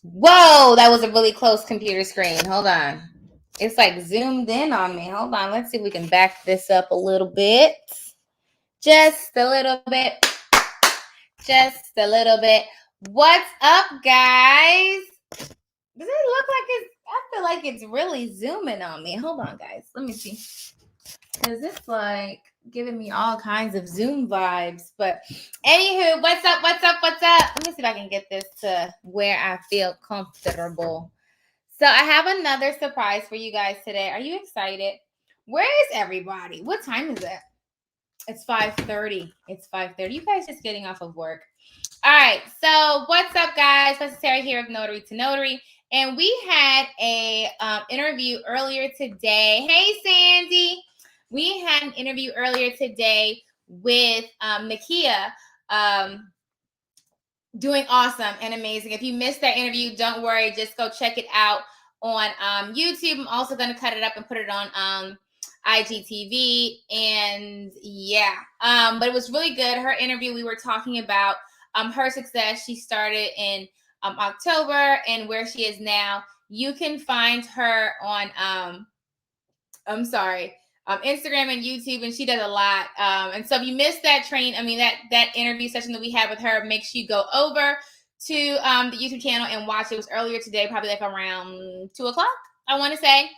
Whoa, that was a really close computer screen. Hold on. It's like zoomed in on me. Hold on. Let's see if we can back this up a little bit. Just a little bit. Just a little bit. What's up, guys? Does it look like it's, I feel like it's really zooming on me. Hold on, guys. Let me see. Because it's like giving me all kinds of Zoom vibes. But anywho, what's up? What's up? What's up? Let me see if I can get this to where I feel comfortable. So I have another surprise for you guys today. Are you excited? Where is everybody? What time is it? It's 5:30. It's 5:30. You guys just getting off of work. All right. So what's up, guys? This is Sarah here of Notary to Notary. And we had a interview earlier today. Hey, Sandy. We had an interview earlier today with Nakia. Doing awesome and amazing. If you missed that interview, don't worry. Just go check it out on YouTube. I'm also going to cut it up and put it on IGTV. And yeah, but it was really good. Her interview, we were talking about her success. She started in October and where she is now. You can find her on, Instagram and YouTube, and she does a lot. And so if you missed that that interview session that we had with her, make sure you go over to the YouTube channel and watch it. It was earlier today, probably like around 2:00, I want to say.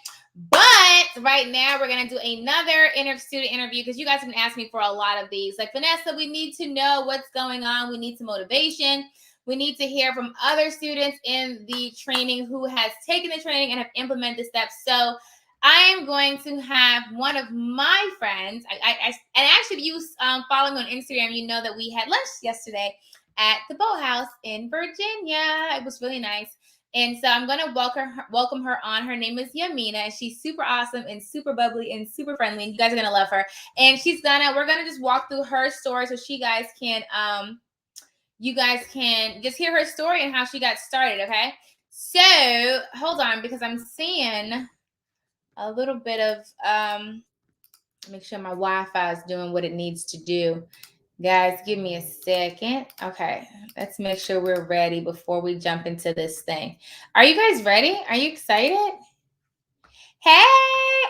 But right now we're going to do another student interview because you guys have been asking me for a lot of these. Like, Vanessa, we need to know what's going on. We need some motivation. We need to hear from other students in the training who has taken the training and have implemented the steps. So I am going to have one of my friends. And actually, if you follow me on Instagram, you know that we had lunch yesterday at the Boathouse in Virginia. It was really nice. And so I'm going to welcome her on. Her name is Yaminah, and she's super awesome and super bubbly and super friendly. And you guys are going to love her. And we're going to just walk through her story so you guys can just hear her story and how she got started, okay? So hold on, because I'm seeing a little bit of make sure my Wi-Fi is doing what it needs to do. Guys, give me a second. Okay, let's make sure we're ready before we jump into this thing. Are you guys ready? Are you excited? Hey!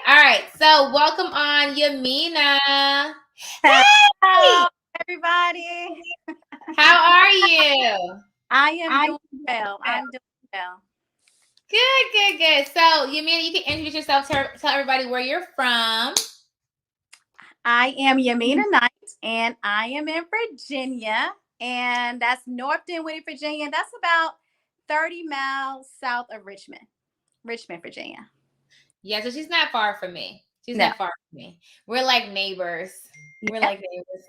All right, so welcome on, Yaminah. Hey! Hello, everybody. How are you? I am doing well. I'm doing well. Good. So, Yaminah, you can introduce yourself, tell everybody where you're from. I am Yaminah Knight, and I am in Virginia, and that's North Dinwiddie, Virginia. That's about 30 miles south of Richmond, Virginia. Yeah, so she's not far from me. No. We're like neighbors. We're Yeah. like neighbors.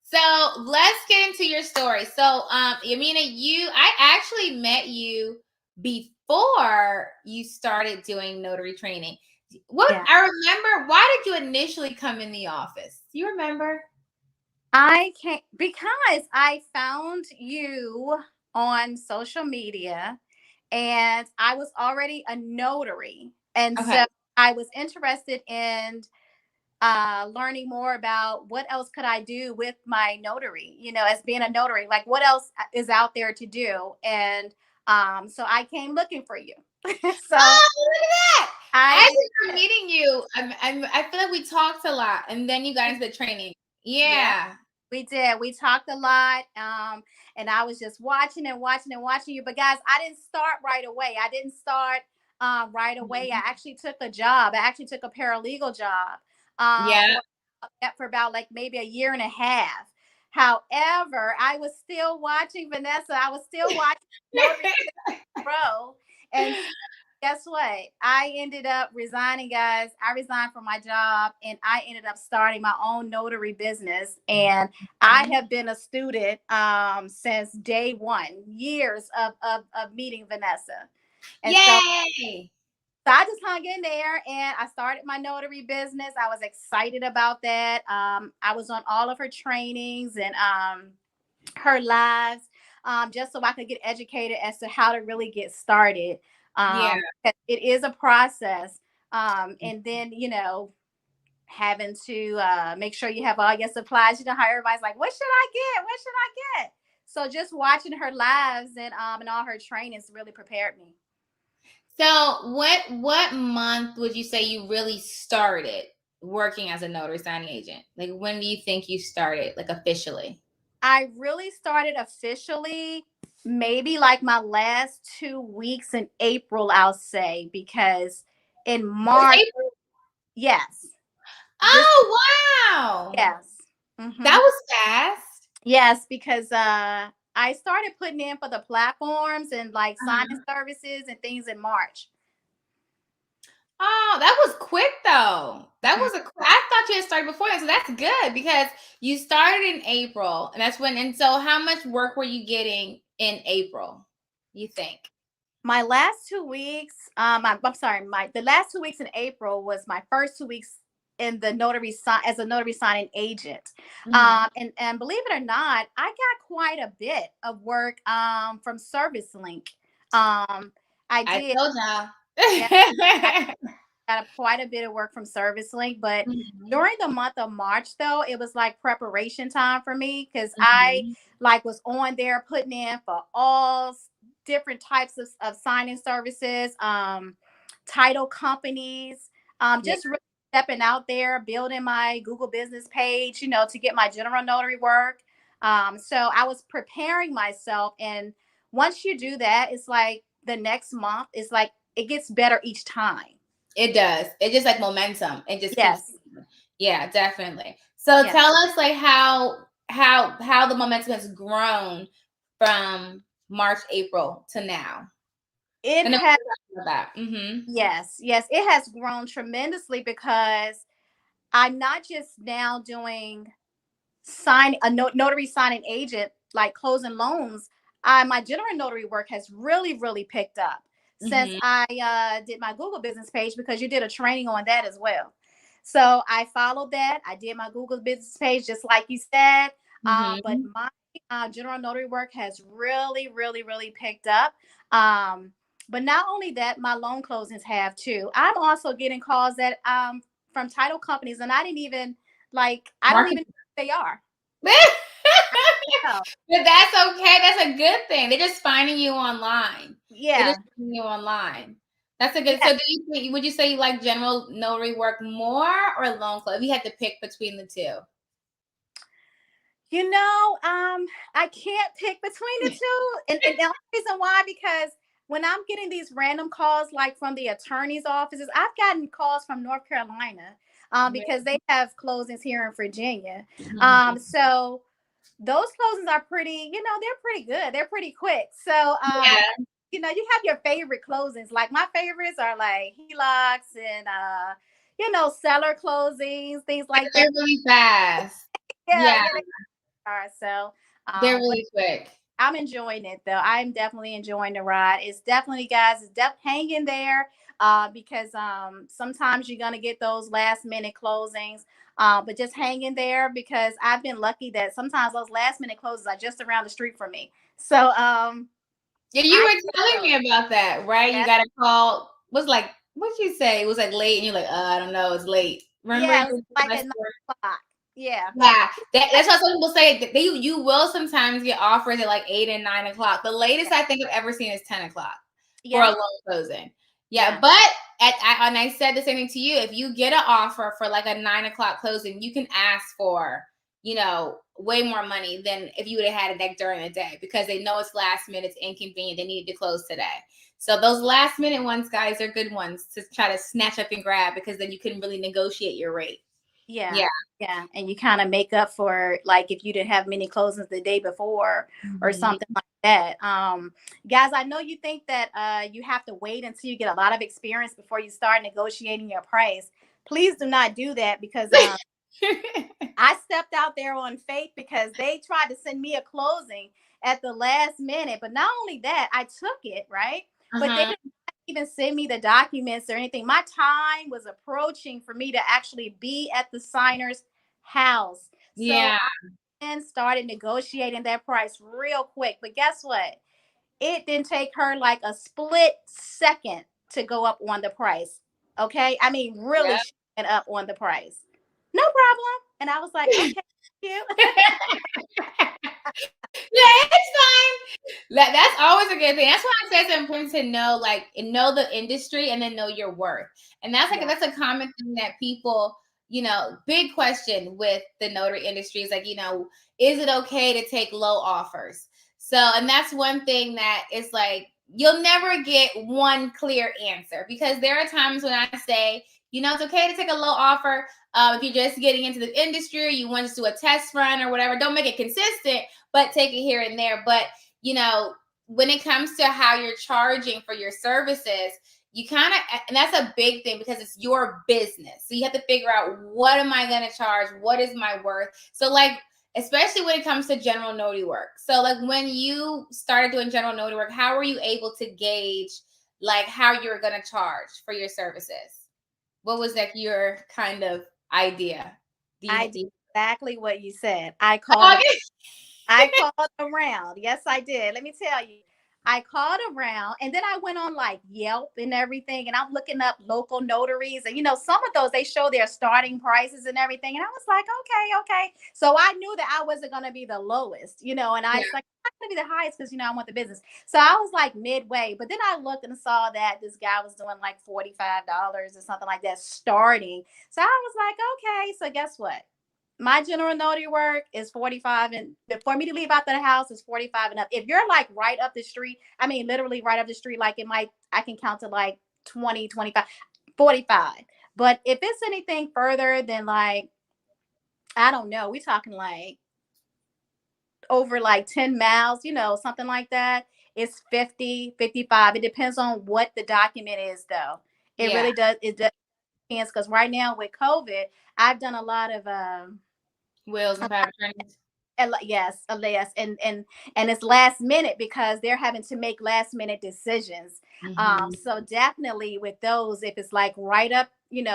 So let's get into your story. So, Yaminah, I actually met you before you started doing notary training. Yeah. I remember, why did you initially come in the office? Do you remember? I can't, because I found you on social media, and I was already a notary. And Okay. so I was interested in learning more about what else could I do with my notary, as being a notary, like what else is out there to do. And so I came looking for you. So Oh, look at that! I Actually, from meeting you, I feel like we talked a lot, and then you got into the training. Yeah. we did. We talked a lot. And I was just watching and watching and watching you. But guys, I didn't start right away. I didn't start right away. I actually took a job. I actually took a paralegal job. Yeah. For about like maybe a year and a half. However, I was still watching Vanessa. I was still watching Notary Pro. And guess what? I ended up resigning, guys. I resigned from my job and I ended up starting my own notary business. And I have been a student since day one, years of meeting Vanessa. And so Yay! I just hung in there and I started my notary business. I was excited about that. I was on all of her trainings and her lives, just so I could get educated as to how to really get started. Yeah. It is a process. And then, having to make sure you have all your supplies. You know how everybody's like, what should I get? What should I get? So just watching her lives and all her trainings really prepared me. So what month would you say you really started working as a notary signing agent? Like when do you think you started, like officially? I really started officially maybe like my last 2 weeks in April, I'll say, because in It was March, April? yes, this, Oh wow. yes, That hmm was fast. yes, because I started putting in for the platforms and like signing Uh-huh. services and things in March. Oh, that was quick though. That Mhm. was I thought you had started before that, so that's good because you started in April, and that's when. And so, how much work were you getting in April? You think? My last 2 weeks, I'm sorry, my the last 2 weeks in April was my first 2 weeks in the notary sign as a notary signing agent. Hmm. And believe it or not, I got quite a bit of work from Service Link. I I did, told y'all. yeah, I got quite a bit of work from Service Link, but Mhm. during the month of March though, it was like preparation time for me because I Mhm. like was on there putting in for all different types of signing services, title companies, Yeah, just really stepping out there, building my Google business page, to get my general notary work. So I was preparing myself, and once you do that, it's like the next month, it's like it gets better each time. it does. It just like momentum. It just keeps. Yes. Yeah, definitely. So Yeah. tell us like how the momentum has grown from March, April to now. It And then has, we'll talk about that. Mm-hmm. yes, yes, it has grown tremendously because I'm not just now doing notary signing agent, like closing loans. My general notary work has really picked up since Mm-hmm. I did my Google business page, because you did a training on that as well. So I followed that. I did my Google business page just like you said. But Mm-hmm. my general notary work has really picked up. Um, but not only that, my loan closings have too. I'm also getting calls that from title companies, and I didn't even I don't even Market. know who they are. Oh, But that's okay. That's a good thing. They're just finding you online. They're just yeah, finding you online. That's a good. yeah. So, would you say you like general notary work more or loan close? If you had to pick between the two. I can't pick between the two, and the only reason why, because when I'm getting these random calls, like from the attorney's offices, I've gotten calls from North Carolina, because they have closings here in Virginia. Mhm. So those closings are pretty, they're pretty good. They're pretty quick. So, Yeah, you have your favorite closings. Like my favorites are like HELOCs and seller closings, things like that. they're really fast. Yeah, Yeah, yeah, they are. So, they're but really quick. I'm enjoying it though. I'm definitely enjoying the ride. It's definitely, guys, hang in there. Because sometimes you're gonna get those last minute closings. But just hang in there, because I've been lucky that sometimes those last minute closes are just around the street from me. So Yeah, you I were telling me about that, right? You yes, got a call. Was like, what'd you say? It was like late, and you're like, I don't know, it's late. Remember yeah, you it was told like that at story? 9 o'clock. Yeah. Yeah, that's what some people say. That you will sometimes get offers at like 8 and 9 o'clock. The latest I think I've ever seen is 10 o'clock for a Yeah. loan closing. Yeah, Yeah. but and I said the same thing to you. If you get an offer for like a 9 o'clock closing, you can ask for way more money than if you would have had it like during the day, because they know it's last minute, it's inconvenient, they need to close today. So those last minute ones, guys, are good ones to try to snatch up and grab, because then you can really negotiate your rate. Yeah. Yeah. Yeah. And you kind of make up for, like, if you didn't have many closings the day before or Mhm. something like that. Guys, I know you think that you have to wait until you get a lot of experience before you start negotiating your price. Please do not do that, because I stepped out there on faith, because they tried to send me a closing at the last minute. But not only that, I took it, right? But they Uh-huh. didn't even send me the documents or anything. My time was approaching for me to actually be at the signer's house. So Yeah. I then started negotiating that price real quick. But guess what? It didn't take her like a split second to go up on the price. Okay. I mean, really Yep. showing up on the price. No problem. And I was like, okay, thank you. Yeah, it's fine. That's always a good thing. That's why I say it's important to know, like, know the industry and then know your worth. And that's like Yeah. that's a common thing that people, big question with the notary industry is like, is it okay to take low offers? So, and that's one thing that is like you'll never get one clear answer because there are times when I say, it's okay to take a low offer. If you're just getting into the industry, you want to do a test run or whatever, don't make it consistent, but take it here and there. But, when it comes to how you're charging for your services, you kind of, and that's a big thing because it's your business. So you have to figure out, what am I going to charge? What is my worth? So, like, especially when it comes to general notary work. So, like, when you started doing general notary work, how were you able to gauge, like, how you're going to charge for your services? What was, like, your kind of idea? Do you, I do did you exactly what you said. oh, I called around. Yes, I did. Let me tell you. I called around and then I went on like Yelp and everything. And I'm looking up local notaries. And, some of those, they show their starting prices and everything. And I was like, okay, okay. So I knew that I wasn't going to be the lowest, and I yeah, was like, I'm going to be the highest because, I want the business. So I was like midway. But then I looked and saw that this guy was doing like $45 or something like that starting. So I was like, okay. So guess what? My general notary work is 45, and for me to leave out the house is 45 and up. If you're like right up the street, I mean literally right up the street, like I can count to like 20, 25, 45. But if it's anything further than like, I don't know, we talking like over like 10 miles, something like that. It's 50, 55. It depends on what the document is though. It yeah. really does. It does depends because right now with COVID, I've done a lot of Wills and power attorneys. Yes, yes, and it's last minute because they're having to make last minute decisions. Mhm. So definitely with those, if it's like right up,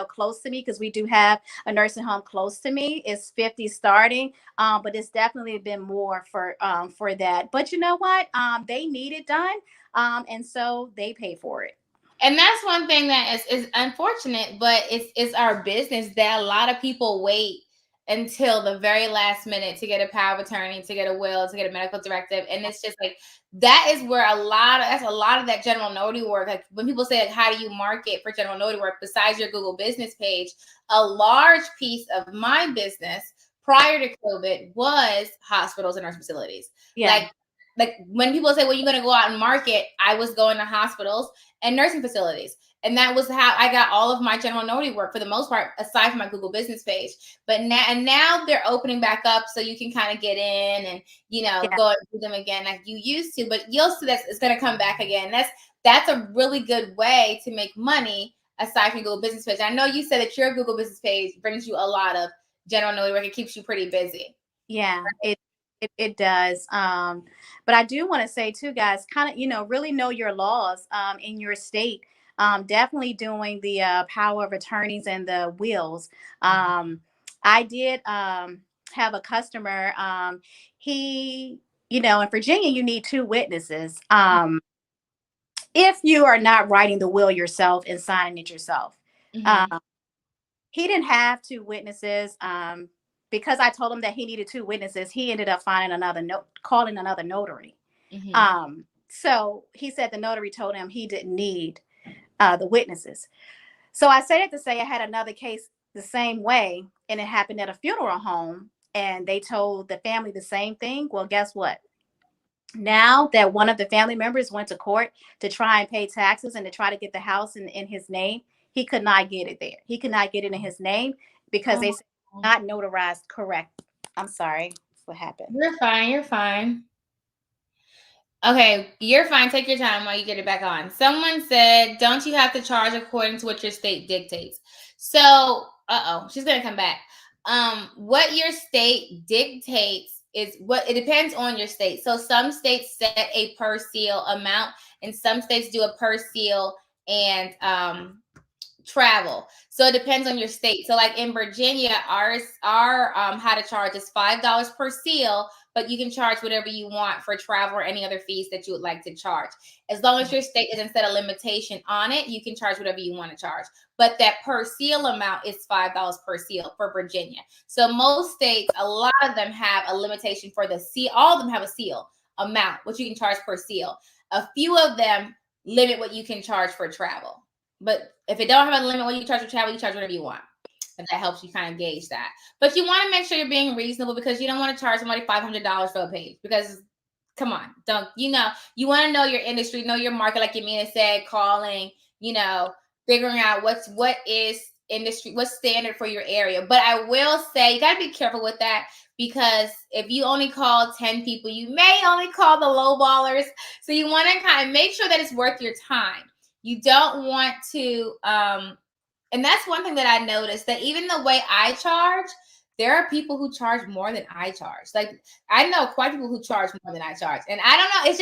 close to me, because we do have a nursing home close to me, it's 50 starting. But it's definitely been more for that. But you know what? They need it done, and so they pay for it. And that's one thing that is unfortunate, but it's our business that a lot of people wait until the very last minute to get a power of attorney, to get a will, to get a medical directive. And it's just like that is where that's a lot of that general notary work. Like when people say, like, how do you market for general notary work besides your Google business page? A large piece of my business prior to COVID was hospitals and nurse facilities. Yeah, Like when people say, well, you're gonna go out and market, I was going to hospitals and nursing facilities. And that was how I got all of my general notary work for the most part, aside from my Google business page. But now they're opening back up so you can kind of get in and, yeah, go and do them again like you used to. But you'll see that it's going to come back again. That's a really good way to make money aside from Google business page. I know you said that your Google business page brings you a lot of general notary work. It keeps you pretty busy. yeah. It does. But I do want to say too, guys, kind of, really know your laws in your state. Definitely doing the power of attorneys and the wills. I did have a customer. He, in Virginia, you need two witnesses. If you are not writing the will yourself and signing it yourself. Mm-hmm. Um, he didn't have two witnesses. Because I told him that he needed two witnesses, he ended up finding calling another notary. Mm-hmm. So he said the notary told him he didn't need the witnesses. So I said it to say I had another case the same way, and it happened at a funeral home, and they told the family the same thing. Well, guess what? Now that one of the family members went to court to try and pay taxes and to try to get the house in his name, he could not get it there. He could not get it in his name because Oh, they said not notarized correct. I'm sorry. That's what happened. you're fine. You're fine. Okay, you're fine. Take your time while you get it back on. Someone said, don't you have to charge according to what your state dictates? So, she's gonna come back. What your state dictates is what it depends on your state. So some states set a per seal amount, and some states do a per seal and travel. So it depends on your state. So like in Virginia, our how to charge is $5 per seal but you can charge whatever you want for travel or any other fees that you would like to charge. As long as your state doesn't set a limitation on it, you can charge whatever you want to charge. But that per seal amount is $5 per seal for Virginia. So most states, a lot of them have a limitation for the seal. All of them have a seal amount, what you can charge per seal. A few of them limit what you can charge for travel. But if it don't have a limit what you charge for travel, you charge whatever you want. And that helps you kind of gauge that. But you want to make sure you're being reasonable, because you don't want to charge somebody $500 for a page, because come on, don't, you want to know your industry, know your market, like Yaminah said, calling, figuring out what is industry, what's standard for your area. But I will say you got to be careful with that, because if you only call 10 people, you may only call the low ballers. So you want to kind of make sure that it's worth your time. You don't want to, and that's one thing that I noticed, that even the way I charge, there are people who charge more than I charge. Like, I know quite people who charge more than I charge. And I don't know, it's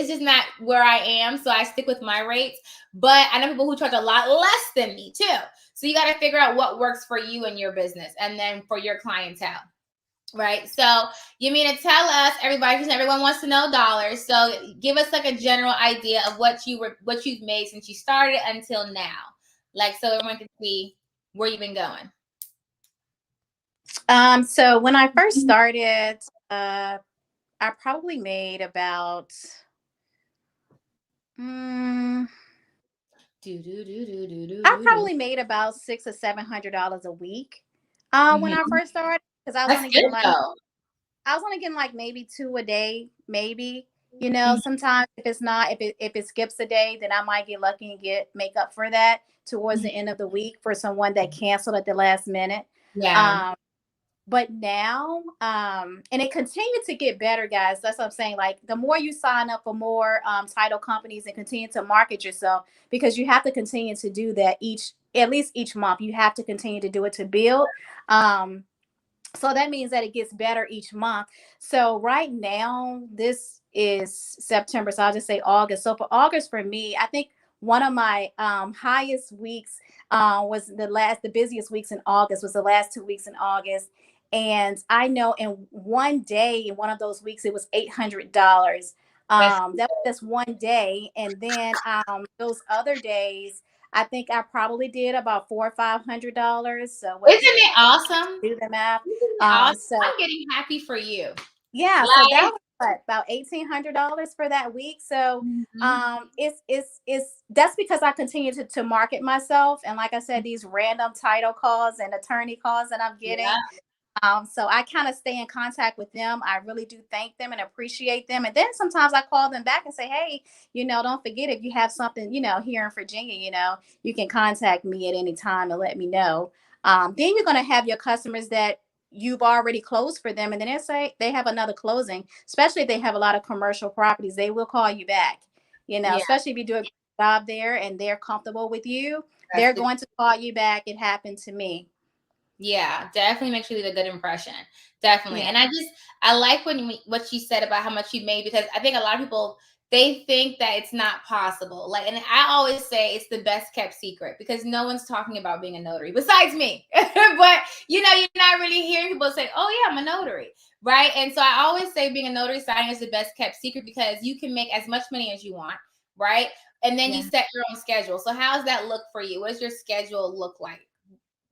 just not where I am. So I stick with my rates. But I know people who charge a lot less than me too. So you got to figure out what works for you and your business, and then for your clientele. Right. So Yaminah, tell us, everybody, because everyone wants to know dollars. So give us like a general idea of what you've made since you started until now. Like, so everyone can see where you've been going. So when I first started, I probably made about I probably made about $600 or $700 a week when I first started, because I was That's only good getting like though. I was only getting like maybe 2 a day, maybe. Mhm. Sometimes if it's not, if it skips a day, then I might get lucky and make up for that towards the end of the week for someone that canceled at the last minute. Yeah. But now, and it continued to get better, guys. That's what I'm saying. Like, the more you sign up for more title companies and continue to market yourself, because you have to continue to do that at least each month. You have to continue to do it to build. So that means that it gets better each month. So right now, this is September. So I'll just say August. So for August, for me, I think one of my highest weeks was the busiest weeks in August was the last 2 weeks in August. And I know in one day, in one of those weeks, it was $800. That was just one day. And then those other days, I think I probably did about $400 or $500. So what Isn't is it? it awesome? Do the math. Isn't it awesome? So I'm getting happy for you. yeah, so that was about $1,800 for that week. So it's that's because I continue to market myself, and like I said, these random title calls and attorney calls that I'm getting. Yeah. So I kind of stay in contact with them. I really do thank them and appreciate them. And then sometimes I call them back and say, hey, don't forget, if you have something, here in Virginia, you can contact me at any time and let me know. Then you're going to have your customers that you've already closed for them. And then they say they have another closing, especially if they have a lot of commercial properties, they will call you back, Yeah. especially if you do a good job there and they're comfortable with you, they're going to call you back. It happened to me. Yeah, definitely make sure you leave a good impression. Definitely. Yeah. And I like what you said about how much you made, because I think a lot of people, they think that it's not possible. Like, and I always say it's the best kept secret, because no one's talking about being a notary besides me. But you're not really hearing people say, oh yeah, I'm a notary. Right. And so I always say being a notary signing is the best kept secret, because you can make as much money as you want. Right. And then you set your own schedule. So how does that look for you? What does your schedule look like?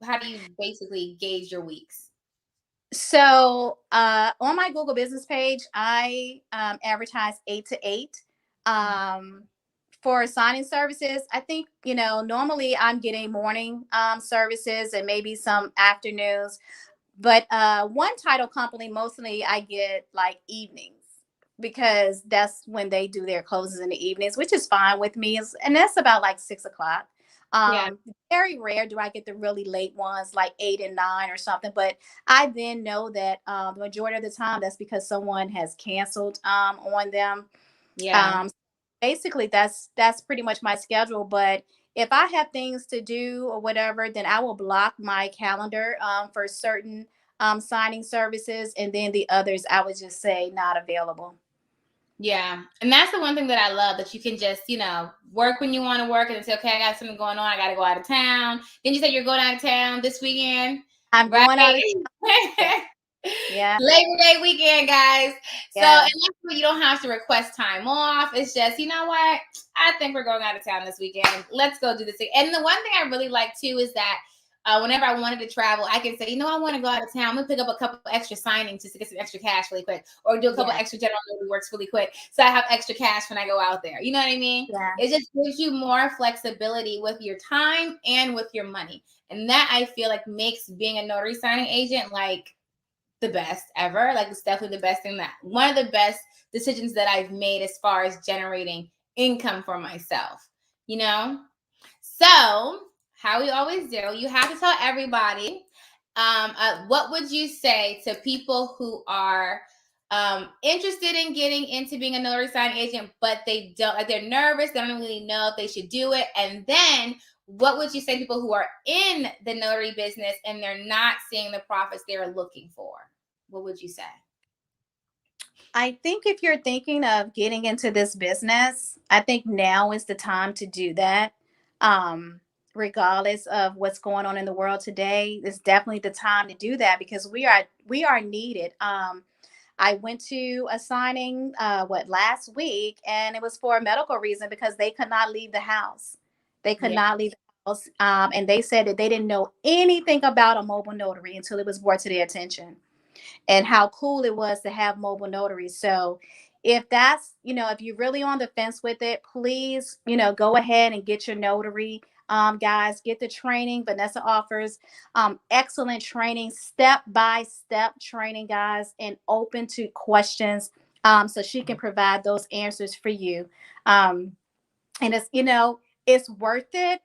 How do you basically gauge your weeks? So on my Google business page, I advertise 8 to 8. For signing services, I think, normally I'm getting morning services and maybe some afternoons. But one title company, mostly I get like evenings, because that's when they do their closes in the evenings, which is fine with me. And that's about like 6 o'clock. Yeah. Very rare do I get the really late ones, like 8 and 9 or something. But I then know that the majority of the time that's because someone has canceled on them. Yeah. Basically, that's pretty much my schedule. But if I have things to do or whatever, then I will block my calendar for certain signing services, and then the others I would just say not available. Yeah. And that's the one thing that I love, that you can just, work when you want to work, and then say, okay, I got something going on. I got to go out of town. Then you said you're going out of town this weekend. I'm Right? going out of town. Yeah. Labor Day weekend, guys. So, and Yeah. that's where you don't have to request time off. It's just, you know what? I think we're going out of town this weekend. Let's go do this thing. And the one thing I really like too is that whenever I wanted to travel, I can say, you know, I want to go out of town. I'm gonna pick up a couple extra signings just to get some extra cash really quick, or do a couple Yeah. extra general notary works really quick, so I have extra cash when I go out there. You know what I mean? Yeah. It just gives you more flexibility with your time and with your money, and that I feel like makes being a notary signing agent like the best ever. Like it's definitely the best thing, that one of the best decisions that I've made as far as generating income for myself, you know? So, how we always do, you have to tell everybody what would you say to people who are interested in getting into being a notary sign agent, but they don't, like they're nervous, they don't really know if they should do it. And then what would you say to people who are in the notary business and they're not seeing the profits they're looking for? What would you say? I think if you're thinking of getting into this business, I think now is the time to do that. Um, Regardless of what's going on in the world today, it's definitely the time to do that because we are needed. I went to a signing last week, and it was for a medical reason because they could not leave the house. They could Yeah, not leave the house, and they said that they didn't know anything about a mobile notary until it was brought to their attention and how cool it was to have mobile notaries. So if that's, if you're really on the fence with it, please, go ahead and get your notary. Guys, get the training. Vanessa offers excellent training, step by step training, guys, and open to questions, so she can provide those answers for you. And it's worth it.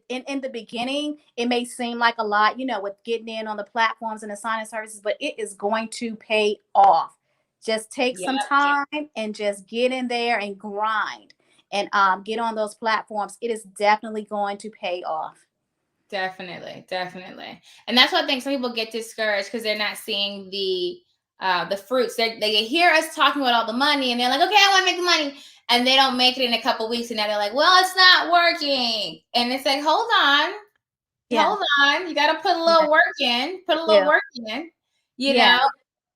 In the beginning it may seem like a lot, with getting in on the platforms and the signing services, but it is going to pay off. Just take yeah, some time and just get in there and grind and get on those platforms. It is definitely going to pay off. definitely, definitely. And that's what I think some people get discouraged because they're not seeing the fruits. They hear us talking about all the money and they're like, okay, I want to make the money. And they don't make it in a couple weeks, and now they're like, well, it's not working. And it's like, Yeah. hold on, you got to put a Yeah. little work in, Yeah. you know. Yeah.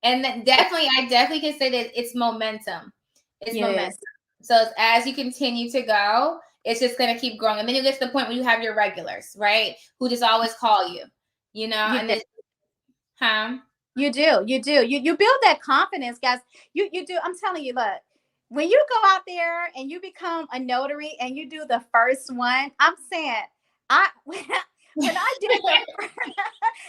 And then definitely, I definitely can say that it's momentum. It's momentum. Yes. So as you continue to go, it's just going to keep growing, and then you get to the point where you have your regulars, right, who just always call you, You and do. it's huh. You build that confidence, guys. You do. I'm telling you, look, when you go out there and you become a notary and you do the first one, I'm saying, I when I did the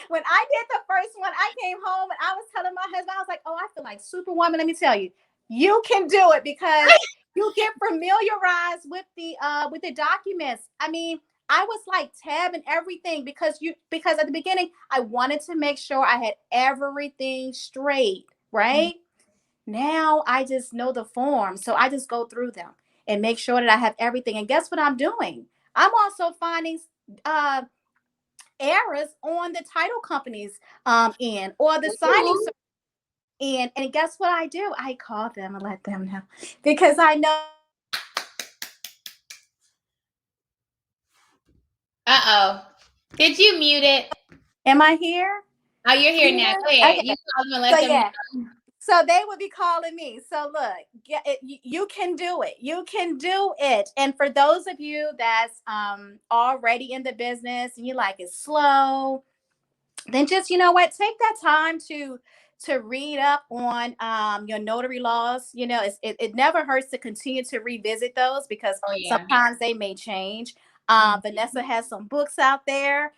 when I did the first one, I came home and I was telling my husband, I was like, oh, I feel like Superwoman. Let me tell you, you can do it because you get familiarized with the documents. I mean, I was like tabbing everything because at the beginning I wanted to make sure I had everything straight, right? Now I just know the form, so I just go through them and make sure that I have everything. And guess what I'm doing? I'm also finding uh errors on the title companies end or the signing Ooh. end. And guess what I do? I call them and let them know because I know. Uh-oh, did you mute it? Am I here? Oh, you're here now. Yeah. Go ahead, Okay. you call them and So let them yeah. know. So they would be calling me. So look, you can do it. You can do it. And for those of you that's already in the business and you like it's slow, then just take that time to read up on your notary laws. It never hurts to continue to revisit those because Oh yeah. sometimes they may change. Vanessa has some books out there.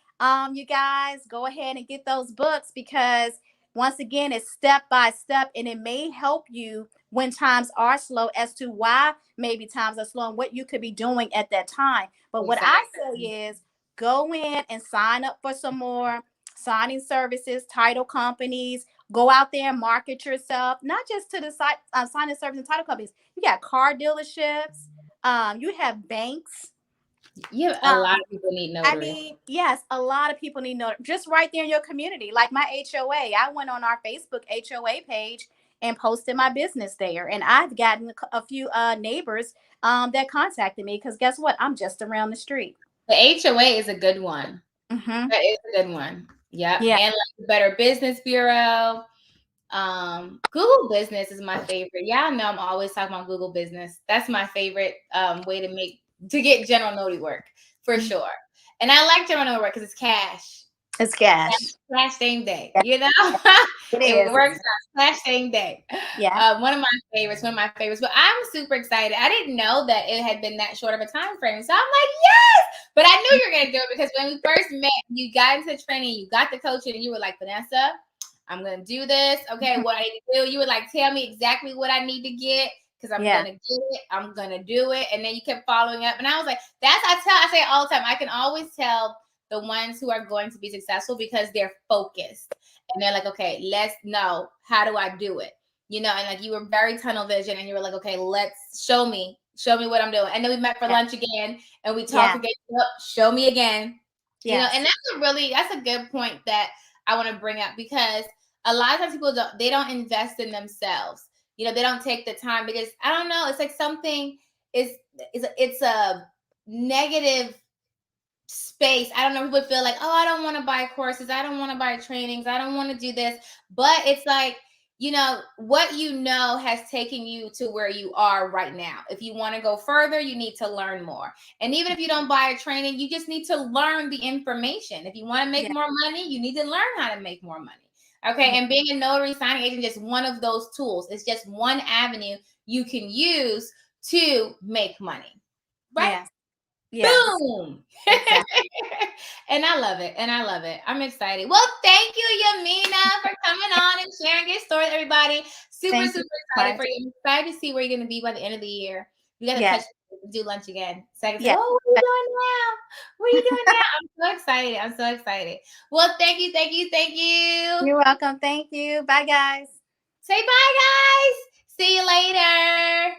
You guys go ahead and get those books because once again it's step by step and it may help you when times are slow as to why maybe times are slow and what you could be doing at that time. But what I say Exactly. is go in and sign up for some more signing services, title companies. Go out there and market yourself, not just to the signing service and title companies. You got car dealerships. You have banks. You have a lot Um, of people need I notaries. mean, yes, a lot of people need know just right there in your community. Like my HOA, I went on our Facebook HOA page and posted my business there, and I've gotten a few neighbors that contacted me because guess what? I'm just around the street. The HOA is a good one. Mm-hmm. That is a good one. Yep. Yeah. And like the Better Business Bureau. Google Business is my favorite. Y'all know I'm always talking about Google Business. That's my favorite way to get general notary work for sure. And I like general notary work because it's cash. It's cash. Cash same day, Yeah. you know? It works out. Cash same day. Yeah. One of my favorites. But I'm super excited. I didn't know that it had been that short of a time frame. So I'm like, yes! But I knew you were going to do it because when we first met, you got into training, you got the coaching, and you were like, Vanessa, I'm going to do this. Okay, what I need to do. You would like, tell me exactly what I need to get because I'm going to get it. I'm going to do it. And then you kept following up. And I was like, I say all the time, I can always tell the ones who are going to be successful because they're focused. And they're like, okay, let's know, how do I do it? You know, and like you were very tunnel vision and you were like, okay, let's show me what I'm doing. And then we met for lunch again and we talked again. Show me again. You know, and that's a good point that I want to bring up because a lot of times people don't invest in themselves. You know, they don't take the time because I don't know, it's like something it's a negative space. I don't know, people feel like, oh, I don't want to buy courses, I don't want to buy trainings, I don't want to do this. But it's like, you know, what you know has taken you to where you are right now. If you want to go further, you need to learn more. And even if you don't buy a training, you just need to learn the information. If you want to make more money, you need to learn how to make more money. Okay. And being a notary signing agent is just one of those tools. It's just one avenue you can use to make money. Right? Boom. Exactly. And I love it. I'm excited. Well, thank you, Yaminah, for coming on and sharing your story, everybody. Super excited for you. I'm excited to see where you're going to be by the end of the year. We got to touch, do lunch again. So I can say, oh, what are you doing now? What are you doing now? I'm so excited. Well, thank you. You're welcome. Thank you. Bye, guys. Say bye, guys. See you later.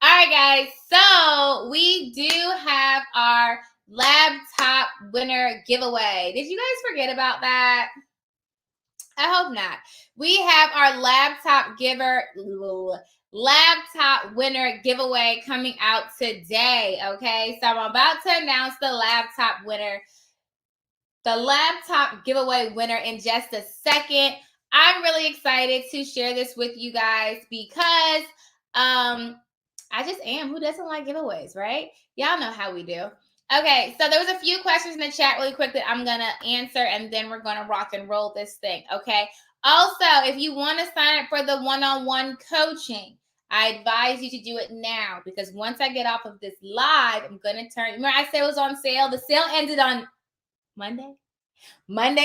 All right, guys. So we do have our laptop winner giveaway. Did you guys forget about that? I hope not. We have our laptop winner giveaway coming out today. Okay, so I'm about to announce the laptop giveaway winner in just a second. I'm really excited to share this with you guys because I just am. Who doesn't like giveaways, right? Y'all know how we do. Okay, so there was a few questions in the chat really quick that I'm going to answer, and then we're going to rock and roll this thing, okay? Also, if you want to sign up for the one-on-one coaching, I advise you to do it now because once I get off of this live, I'm going to remember I said it was on sale? The sale ended on Monday,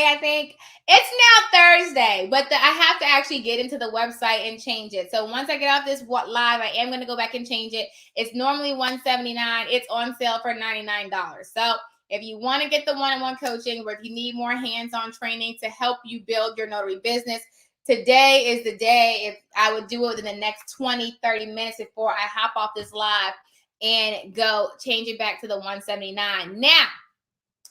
I think. It's now Thursday, but I have to actually get into the website and change it. So once I get off this live, I am going to go back and change it. It's normally $179. It's on sale for $99. So if you want to get the one-on-one coaching, or if you need more hands-on training to help you build your notary business, today is the day. If I would do it within the next 20, 30 minutes before I hop off this live and go change it back to the $179. Now,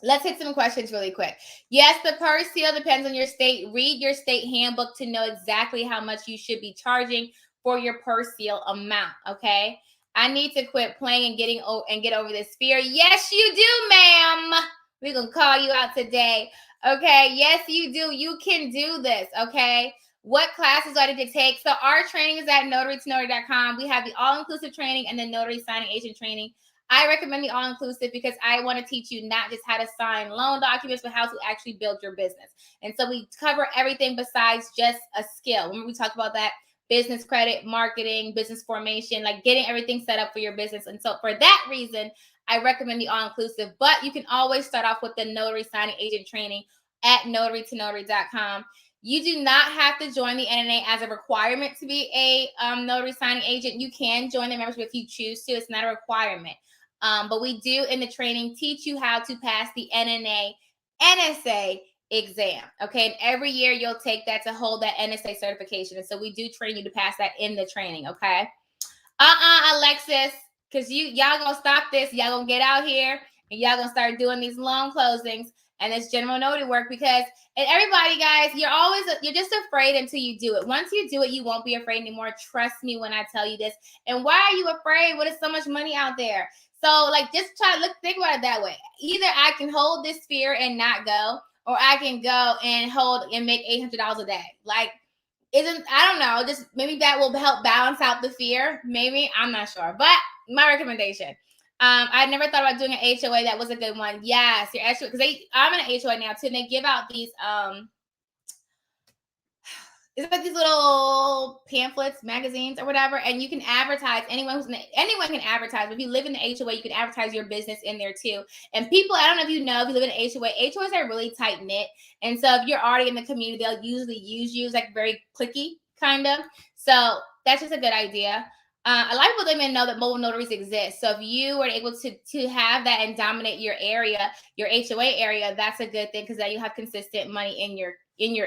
let's hit some questions really quick. Yes, the per seal depends on your state. Read your state handbook to know exactly how much you should be charging for your per seal amount, okay? I need to quit playing and get over this fear. Yes, you do, ma'am. We're going to call you out today, okay? Yes, you do. You can do this, okay? What classes I need to take? So our training is at notarytonotary.com. We have the all-inclusive training and the notary signing agent training. I recommend the all-inclusive because I want to teach you not just how to sign loan documents, but how to actually build your business. And so we cover everything besides just a skill. Remember we talked about that? Business credit, marketing, business formation, like getting everything set up for your business. And so for that reason, I recommend the all-inclusive. But you can always start off with the notary signing agent training at notarytonotary.com. You do not have to join the NNA as a requirement to be a notary signing agent. You can join the membership if you choose to. It's not a requirement. But we do in the training teach you how to pass the NNA NSA exam. Okay. And every year you'll take that to hold that NSA certification. And so we do train you to pass that in the training. Okay. Alexis, because y'all gonna stop this. Y'all gonna get out here and y'all gonna start doing these loan closings and this general notary work because, and everybody, guys, you're just afraid until you do it. Once you do it, you won't be afraid anymore. Trust me when I tell you this. And why are you afraid? What is so much money out there? So like, just think about it that way. Either I can hold this fear and not go, or I can go and hold and make $800 a day. Like, I don't know, just maybe that will help balance out the fear. Maybe, I'm not sure, but my recommendation. I never thought about doing an HOA. That was a good one. Yes, your HOA, because I'm in an HOA now too, and they give out these it's like these little pamphlets, magazines, or whatever, and you can advertise. Anyone can advertise. If you live in the HOA, you can advertise your business in there too. And people, I don't know if you know, if you live in an HOA, HOAs are really tight knit, and so if you're already in the community, they'll usually use you as like very cliquey kind of. So that's just a good idea. A lot of people don't even know that mobile notaries exist. So if you were able to have that and dominate your area, your HOA area, that's a good thing, because then you have consistent money in your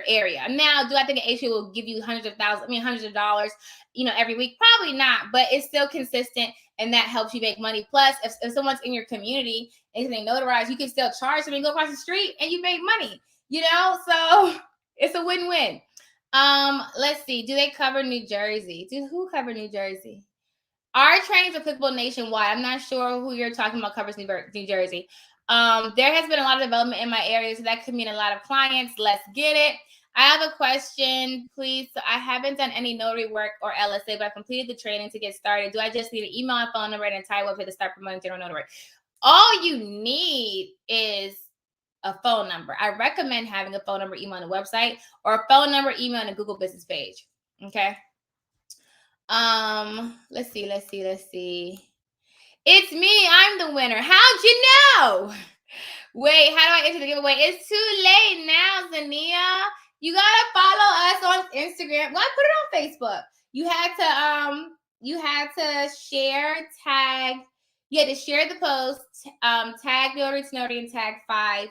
area. Now, do I think an HOA will give you hundreds of dollars, every week? Probably not, but it's still consistent, and that helps you make money. Plus, if someone's in your community and they notarize, you can still charge them and go across the street and you make money, so it's a win-win. Let's see. Do they cover New Jersey? Who cover New Jersey? Our training is applicable nationwide. I'm not sure who you're talking about covers New Jersey. There has been a lot of development in my area, so that could mean a lot of clients. Let's get it. I have a question, please. So I haven't done any notary work or LSA, but I completed the training to get started. Do I just need an email and phone number and an entire website to start promoting general notary? All you need is a phone number. I recommend having a phone number, email on the website, or a phone number, email on a Google business page. Okay. Let's see. It's me. I'm the winner. How'd you know? Wait, how do I enter the giveaway? It's too late now, Zania. You gotta follow us on Instagram. Well, put it on Facebook. You had to share, tag. You had to share the post, tag Notary to Notary, and tag 5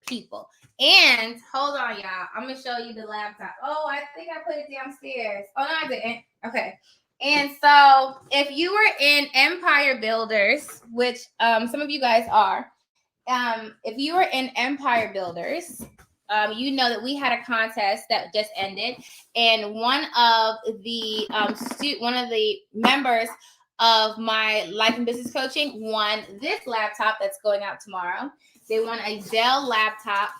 people. And hold on, y'all. I'm gonna show you the laptop. Oh, I think I put it downstairs. Oh no, I didn't. Okay. And so if you were in Empire Builders, which some of you guys are, if you were in Empire Builders, you know that we had a contest that just ended, and one of the members of my life and business coaching won this laptop that's going out tomorrow. They won a Dell laptop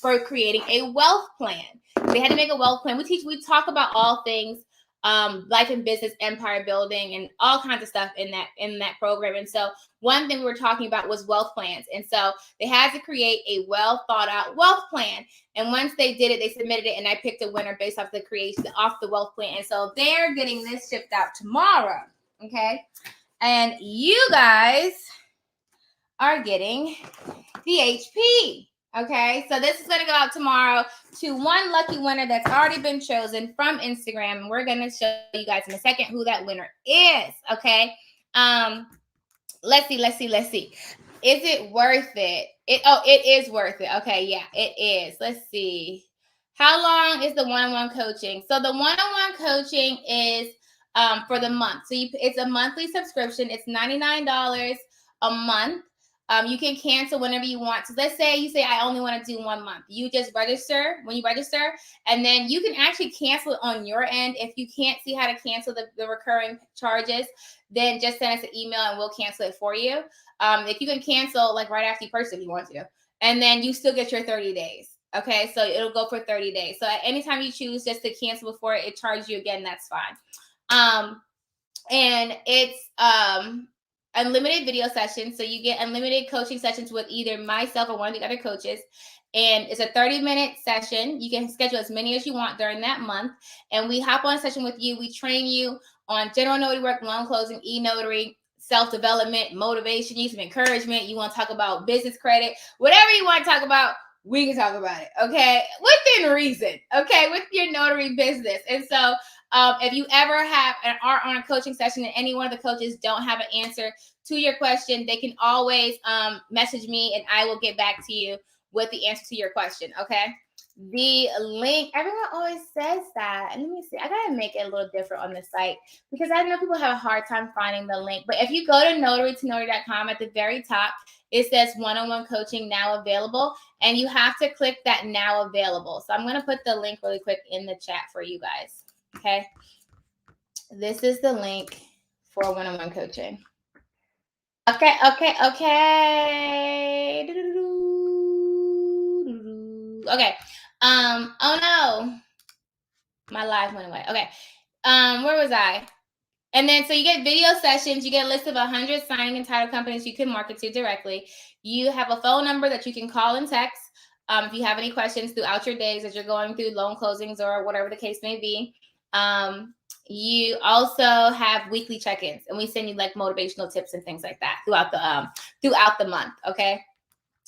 for creating a wealth plan. They had to make a wealth plan. We talk about all things life and business, empire building, and all kinds of stuff in that program. And so one thing we were talking about was wealth plans. And so they had to create a well thought out wealth plan. And once they did it, they submitted it, and I picked a winner based off the wealth plan. And so they're getting this shipped out tomorrow. Okay. And you guys are getting the HP. Okay, so this is going to go out tomorrow to one lucky winner that's already been chosen from Instagram. And we're going to show you guys in a second who that winner is. Okay, let's see. Is it worth it? It is worth it. Okay, yeah, it is. Let's see. How long is the one-on-one coaching? So the one-on-one coaching is for the month. So it's a monthly subscription. It's $99 a month. You can cancel whenever you want. So let's say you say, I only want to do 1 month. You just register when you register, and then you can actually cancel it on your end. If you can't see how to cancel the recurring charges, then just send us an email and we'll cancel it for you. If you can cancel like right after you purchase if you want to, and then you still get your 30 days. Okay, so it'll go for 30 days. So at any time you choose just to cancel before it charges you again, that's fine. And it's unlimited video sessions. So you get unlimited coaching sessions with either myself or one of the other coaches. And it's a 30-minute session. You can schedule as many as you want during that month. And we hop on a session with you. We train you on general notary work, loan closing, e-notary, self-development, motivation, you some encouragement. You want to talk about business credit, whatever you want to talk about, we can talk about it. Okay. Within reason. Okay. With your notary business. And so if you ever are on a coaching session and any one of the coaches don't have an answer to your question, they can always message me and I will get back to you with the answer to your question. Okay. The link, everyone always says that. And let me see. I got to make it a little different on the site because I know people have a hard time finding the link. But if you go to notarytonotary.com at the very top, it says one-on-one coaching now available. And you have to click that now available. So I'm going to put the link really quick in the chat for you guys. Okay. This is the link for one-on-one coaching. Okay. Okay. Oh no. My live went away. Okay. Where was I? And then, so you get video sessions. You get a list of 100 signing and title companies you can market to directly. You have a phone number that you can call and text if you have any questions throughout your days as you're going through loan closings or whatever the case may be. You also have weekly check-ins, and we send you like motivational tips and things like that throughout the month. Okay.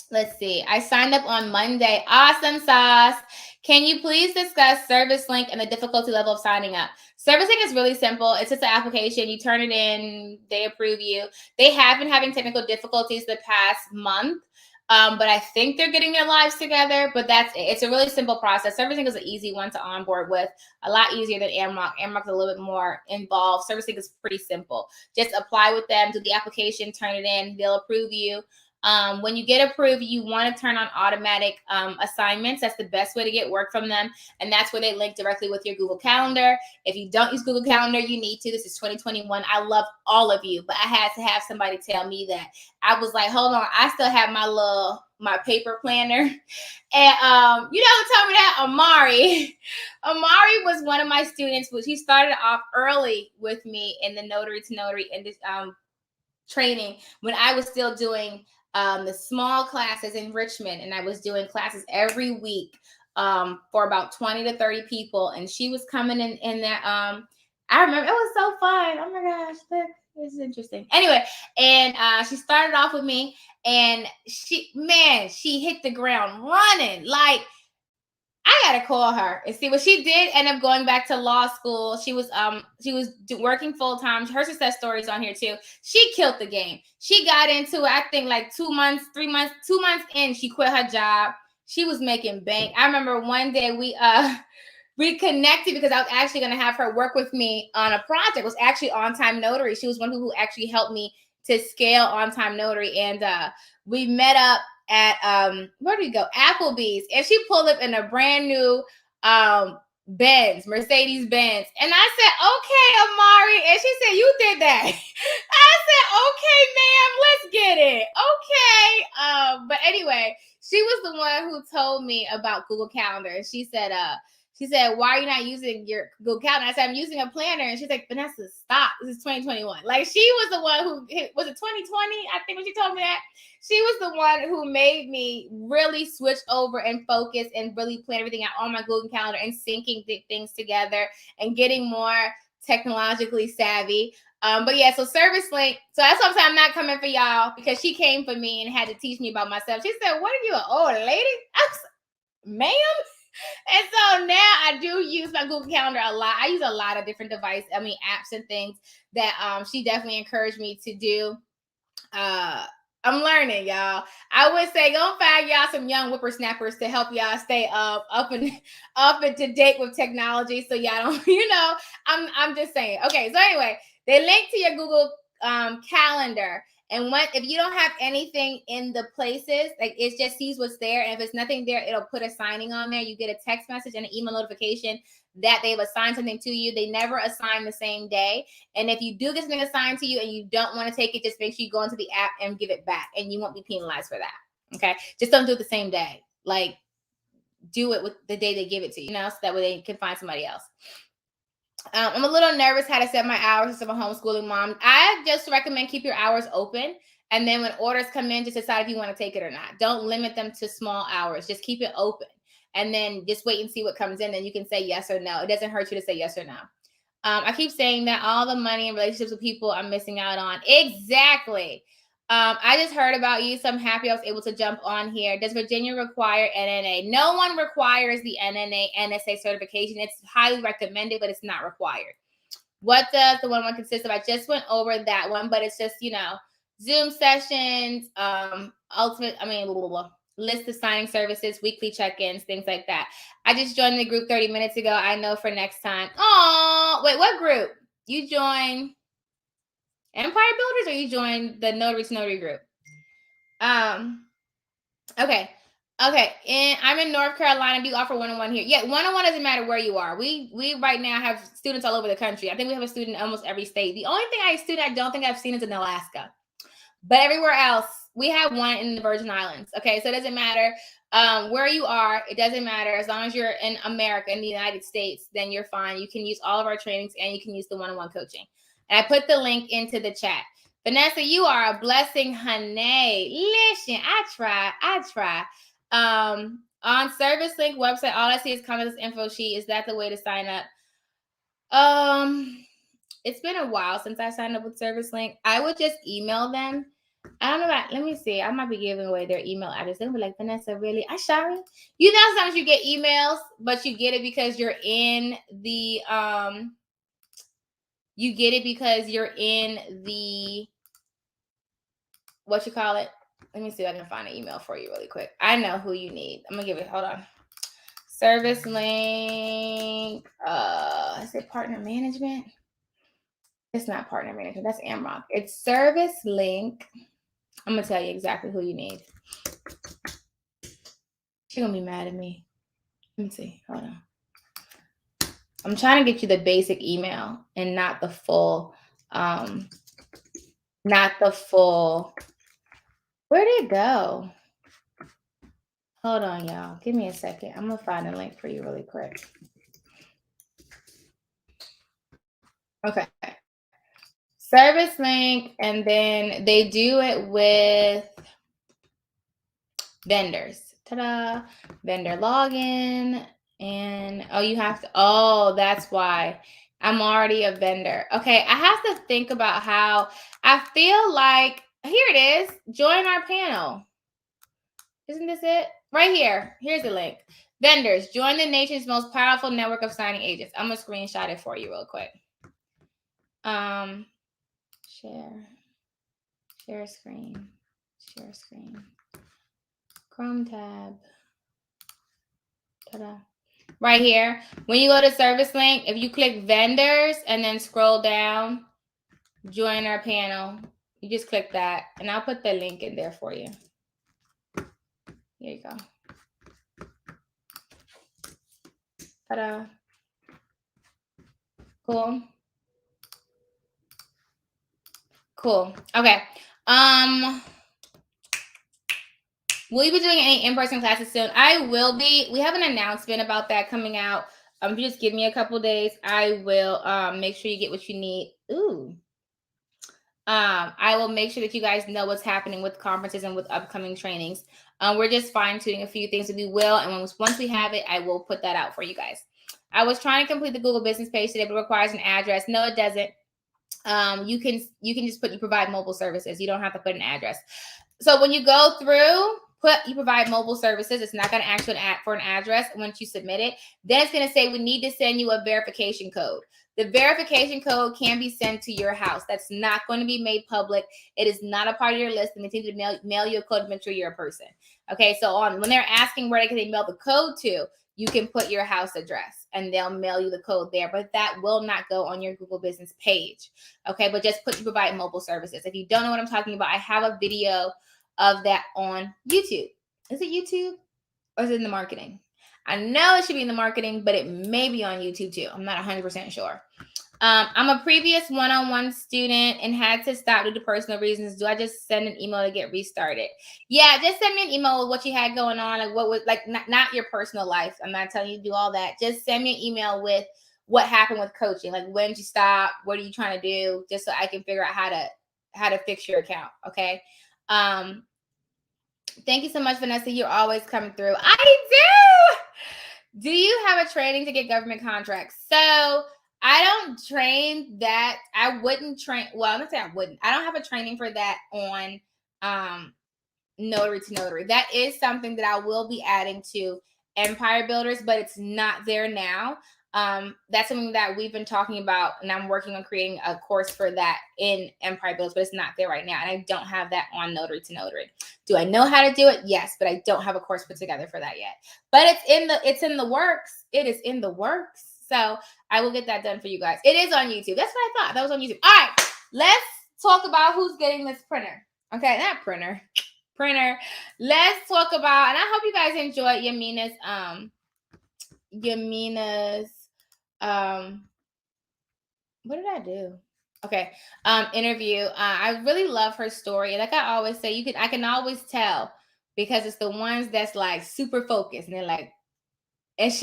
Let's see. I signed up on Monday. Awesome sauce. Can you please discuss Service Link and the difficulty level of signing up? Service Link is really simple. It's just an application. You turn it in. They approve you. They have been having technical difficulties the past month, but I think they're getting their lives together. But that's it. It's a really simple process. Service Link is an easy one to onboard with. A lot easier than Amrock. Amrock's a little bit more involved. Service Link is pretty simple. Just apply with them, do the application, turn it in. They'll approve you. When you get approved, you want to turn on automatic assignments. That's the best way to get work from them. And that's where they link directly with your Google Calendar. If you don't use Google Calendar, you need to. This is 2021. I love all of you, but I had to have somebody tell me that. I was like, hold on, I still have my paper planner. And you know who told me that? Amari. Amari was one of my students, which he started off early with me in the notary to notary and training when I was still doing the small classes in Richmond, and I was doing classes every week for about 20 to 30 people. And she was coming in that. I remember it was so fun. Oh my gosh, look, this is interesting. Anyway, and she started off with me, and she hit the ground running. Like, I gotta call her and see what she did. End up going back to law school. She was working full time. Her success story is on here too. She killed the game. She got into it, I think like 2 months, 3 months, 2 months in, she quit her job. She was making bank. I remember one day we connected because I was actually going to have her work with me on a project. It was actually On Time Notary. She was one who actually helped me to scale On Time Notary, and we met up at where did we go? Applebee's, and she pulled up in a brand new Benz, Mercedes Benz, and I said, "Okay, Amari," and she said, "You did that." I said, "Okay, ma'am, let's get it." Okay, but anyway, she was the one who told me about Google Calendar. She said, "Why are you not using your Google Calendar?" I said, "I'm using a planner." And she's like, "Vanessa, stop. This is 2021. Like, she was the one who was it 2020? I think when she told me that. She was the one who made me really switch over and focus and really plan everything out on my Google Calendar and syncing things together and getting more technologically savvy. But yeah, so Service Link. So that's what I'm saying. I'm not coming for y'all because she came for me and had to teach me about myself. She said, "What are you, an old lady?" I was, "Ma'am." And so now I do use my Google Calendar a lot. I use a lot of different apps and things that she definitely encouraged me to do. I'm learning, y'all. I would say go find y'all some young whippersnappers to help y'all stay up and to date with technology. So y'all don't, I'm just saying. Okay, so anyway, they link to your Google Calendar. And if you don't have anything in the places, like it just sees what's there. And if there's nothing there, it'll put a signing on there. You get a text message and an email notification that they've assigned something to you. They never assign the same day. And if you do get something assigned to you and you don't want to take it, just make sure you go into the app and give it back, and you won't be penalized for that. Okay. Just don't do it the same day. Like, do it with the day they give it to you, so that way they can find somebody else. I'm a little nervous how to set my hours since I'm a homeschooling mom. I just recommend keep your hours open. And then when orders come in, just decide if you want to take it or not. Don't limit them to small hours. Just keep it open. And then just wait and see what comes in. Then you can say yes or no. It doesn't hurt you to say yes or no. I keep saying that all the money and relationships with people I'm missing out on. Exactly. I just heard about you, so I'm happy I was able to jump on here. Does Virginia require NNA? No one requires the NNA NSA certification. It's highly recommended, but it's not required. What does the one consist of? I just went over that one, but it's just, Zoom sessions, list of signing services, weekly check-ins, things like that. I just joined the group 30 minutes ago. I know for next time. Oh, wait, what group? You joined Empire Builders or you joined the Notary to Notary group? Okay. And I'm in North Carolina. Do you offer one-on-one here? Yeah, one-on-one doesn't matter where you are. We right now have students all over the country. I think we have a student in almost every state. The only student I don't think I've seen is in Alaska. But everywhere else, We have one in the Virgin Islands. Okay, so it doesn't matter where you are. It doesn't matter as long as you're in America, in the United States, then you're fine. You can use all of our trainings and you can use the one-on-one coaching. And I put the link into the chat. Vanessa, you are a blessing, honey. Listen, I try. On Service Link website, all I see is contact info sheet. Is that the way to sign up? It's been a while since I signed up with Service Link. I would just email them. I don't know about, let me see. I might be giving away their email address. They'll be like, Vanessa, really? I'm sorry. You know, sometimes you get emails, but you get it because you're in the, what you call it? Let me see if I can find an email for you really quick. I know who you need. I'm going to give it, hold on. Service Link, is it partner management? It's not partner management. That's Amrock. It's Service Link. I'm going to tell you exactly who you need. She's going to be mad at me. Let me see. Hold on. I'm trying to get you the basic email and not the full, where did it go? Hold on, y'all. Give me a second. I'm going to find a link for you really quick. Okay. Service Link, and then they do it with vendors. Ta-da. Vendor login. And you have to, that's why. I'm already a vendor. Okay, I have to think about how I feel like, here it is. Join our panel. Isn't this it? Right here. Here's the link. Vendors, join the nation's most powerful network of signing agents. I'm going to screenshot it for you real quick. Share screen. Chrome tab. Ta-da. Right here. When you go to Service Link, if you click vendors and then scroll down, join our panel, you just click that, and I'll put the link in there for you. Here you go. Ta-da. Cool. Okay. Will you be doing any in-person classes soon? I will be. We have an announcement about that coming out. If you just give me a couple days, I will make sure you get what you need. Ooh. I will make sure that you guys know what's happening with conferences and with upcoming trainings. We're just fine-tuning a few things, and we will. And once we have it, I will put that out for you guys. I was trying to complete the Google business page today, but it requires an address. No, it doesn't. You can just put you provide mobile services. You don't have to put an address. So when you go through, you provide mobile services. It's not going to ask you for an address once you submit it. Then it's going to say we need to send you a verification code. The verification code can be sent to your house. That's not going to be made public. It is not a part of your list, and they need to mail you a code to make sure you're a person. Okay, so when they're asking where they mail the code to, you can put your house address, and they'll mail you the code there. But that will not go on your Google Business page. Okay, but just put you provide mobile services. If you don't know what I'm talking about, I have a video of that on YouTube. Is it YouTube or is it in the marketing? I know it should be in the marketing, but it may be on YouTube too. I'm not 100% sure. I'm a previous one-on-one student and had to stop due to personal reasons. Do I just send an email to get restarted? Yeah, just send me an email with what you had going on, like what was like not your personal life. I'm not telling you to do all that. Just send me an email with what happened with coaching, like when did you stop, what are you trying to do, just so I can figure out how to fix your account. Okay. Thank you so much, Vanessa. You're always coming through. I do. Do you have a training to get government contracts? So I don't train that. I wouldn't train. Well, I'm gonna say I wouldn't. I don't have a training for that on notary to notary. That is something that I will be adding to Empire Builders, but it's not there now. That's something that we've been talking about, and I'm working on creating a course for that in Empire Builders, but it's not there right now, and I don't have that on notary to notary. Do I know how to do it? Yes, but I don't have a course put together for that yet. But it's in the works. It is in the works. So I will get that done for you guys. It is on YouTube. That's what I thought. That was on YouTube. All right, let's talk about who's getting this printer. Okay, not printer. Let's talk about, and I hope you guys enjoyed Yaminah's what did I do? Okay. Interview. I really love her story. Like I always say, I can always tell because it's the ones that's like super focused and they're like, and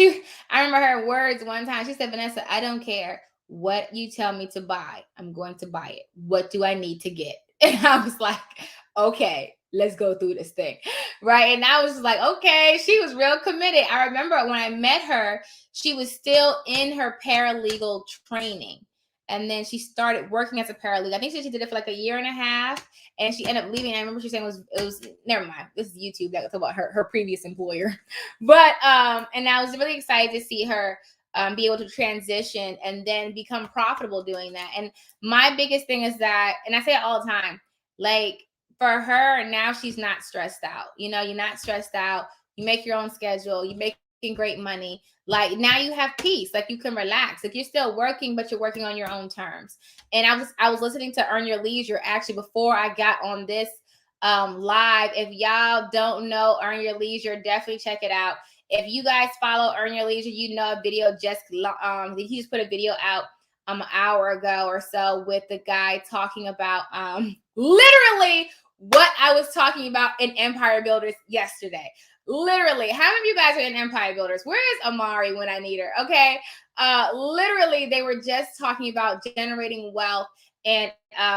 I remember her words one time. She said, Vanessa, I don't care what you tell me to buy. I'm going to buy it. What do I need to get? And I was like, okay, let's go through this thing. Right. And I was like, okay, she was real committed. I remember when I met her, she was still in her paralegal training. And then she started working as a paralegal. I think she did it for like a year and a half, and she ended up leaving. I remember she saying it was never mind. This is YouTube that was about her previous employer. But and I was really excited to see her be able to transition and then become profitable doing that. And my biggest thing is that, and I say it all the time, like for her now, she's not stressed out. You know, you're not stressed out. You make your own schedule. You making great money. Like now you have peace. Like you can relax. Like you're still working, but you're working on your own terms. And I was listening to Earn Your Leisure actually before I got on this live. If y'all don't know Earn Your Leisure, definitely check it out. If you guys follow Earn Your Leisure, you know a video he just put a video out an hour ago or so with the guy talking about literally what I was talking about in Empire Builders yesterday. Literally, how many of you guys are in Empire Builders? Where is Amari when I need her? Okay. Literally, they were just talking about generating wealth and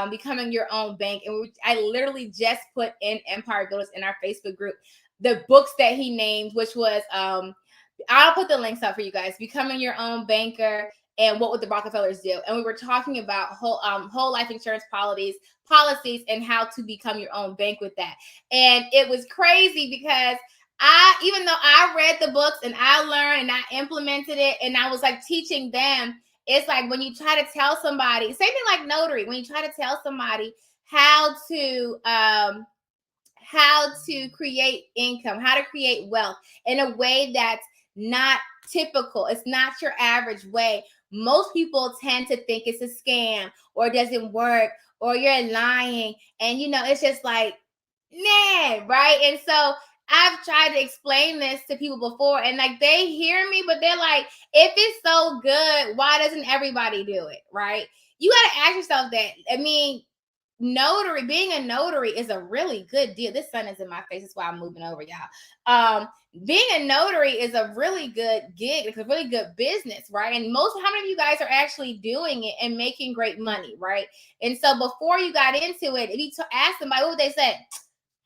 becoming your own bank. And I literally just put in Empire Builders in our Facebook group the books that he named, which was I'll put the links up for you guys. Becoming Your Own Banker and What Would the Rockefellers Do? And we were talking about whole life insurance policies and how to become your own bank with that. And it was crazy because even though I read the books and I learned and I implemented it and I was like teaching them, it's like when you try to tell somebody, same thing like notary, when you try to tell somebody how to create income, how to create wealth in a way that's not typical. It's not your average way. Most people tend to think it's a scam or it doesn't work or you're lying. And, you know, it's just like, nah, right? And so I've tried to explain this to people before and like they hear me, but they're like, if it's so good, why doesn't everybody do it? Right? You got to ask yourself that. I mean, being a notary is a really good deal. This sun is in my face. That's why I'm moving over, y'all. Being a notary is a really good gig. It's a really good business, right? And how many of you guys are actually doing it and making great money, right? And so before you got into it, if you ask somebody, what would they say?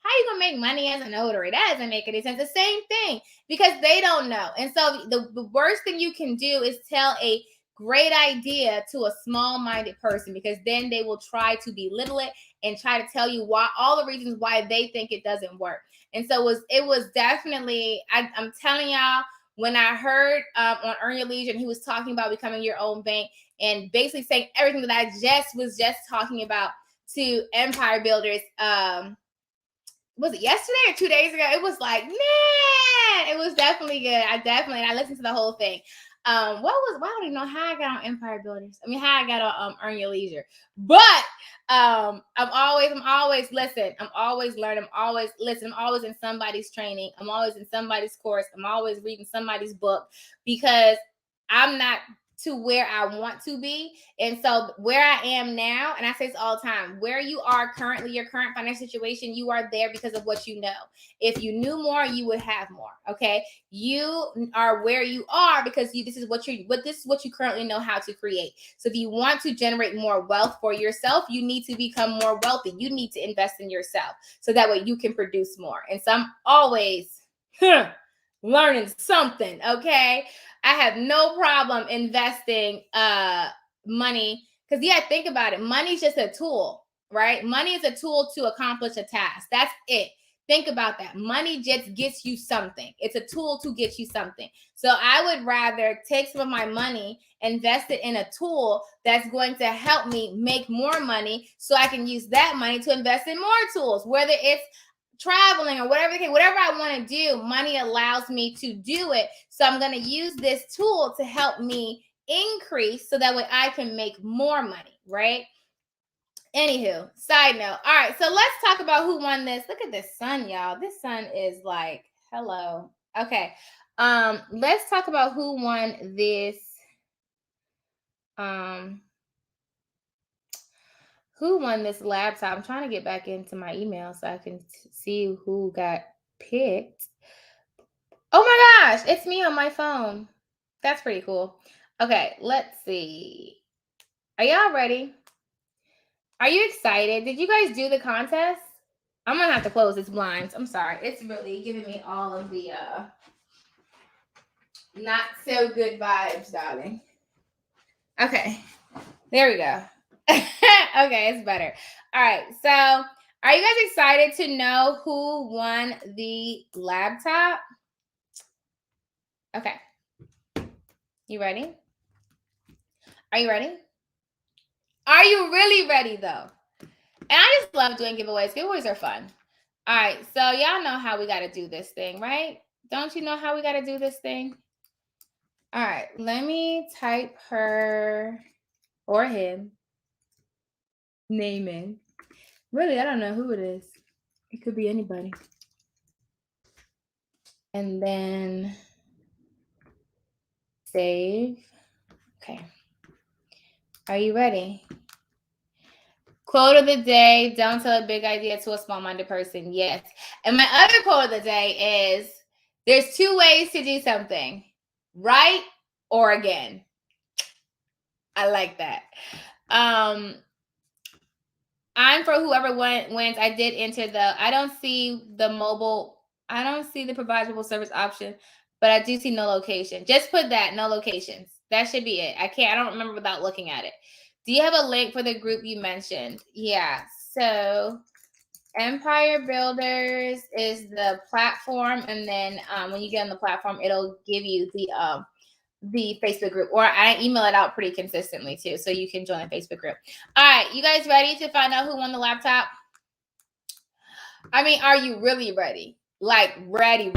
How you gonna make money as a notary? That doesn't make any sense. The same thing, because they don't know. And so the worst thing you can do is tell a great idea to a small-minded person, because then they will try to belittle it and try to tell you why, all the reasons why they think it doesn't work. And so it was definitely, I'm telling y'all, when I heard on Earn Your Leisure, and he was talking about becoming your own bank and basically saying everything that I was just talking about to Empire Builders, was it yesterday or 2 days ago? It was like, man, it was definitely good. I listened to the whole thing. I don't even know how I got on Empire Builders. I mean, how I got on Earn Your Leisure. But I'm always listen. I'm always learning. I'm always in somebody's training. I'm always in somebody's course. I'm always reading somebody's book, because I'm not to where I want to be. And so where I am now, and I say this all the time, where you are currently, your current financial situation, you are there because of what you know. If you knew more, you would have more. Okay. You are where you are because this is what you currently know how to create. So if you want to generate more wealth for yourself, you need to become more wealthy. You need to invest in yourself so that way you can produce more. And so I'm always learning something. Okay. I have no problem investing money, because think about it. Money's just a tool, right? Money is a tool to accomplish a task. That's it. Think about that. Money just gets you something. It's a tool to get you something. So I would rather take some of my money, invest it in a tool that's going to help me make more money, so I can use that money to invest in more tools, whether it's traveling or whatever I want to do. Money allows me to do it. So I'm going to use this tool to help me increase so that way I can make more money, right? Anywho, side note. All right, so let's talk about who won this. Look at this sun, y'all. This sun is like, hello. Okay. Let's talk about who won this who won this laptop? I'm trying to get back into my email so I can see who got picked. Oh my gosh, it's me on my phone. That's pretty cool. Okay, let's see. Are y'all ready? Are you excited? Did you guys do the contest? I'm gonna have to close this blinds. I'm sorry. It's really giving me all of the not so good vibes, darling. Okay, there we go. Okay, it's better. All right, so are you guys excited to know who won the laptop? Okay. You ready? Are you ready? Are you really ready though? And I just love doing giveaways. Giveaways are fun. All right, so y'all know how we got to do this thing, right? Don't you know how we got to do this thing? All right, let me type her or him name in. Really, I don't know who it is. It could be anybody. And then save. Okay. Are you ready? Quote of the day, don't tell a big idea to a small-minded person. Yes. And my other quote of the day is, there's two ways to do something, right or again. I like that. I'm for whoever wins. I did enter I don't see the providable service option, but I do see no location. Just put that, no locations. That should be it. I don't remember without looking at it. Do you have a link for the group you mentioned? Yeah. So Empire Builders is the platform. And then when you get on the platform, it'll give you the Facebook group, or I email it out pretty consistently too, so you can join the Facebook group. All right, you guys ready to find out who won the laptop? I mean, are you really ready? Like ready?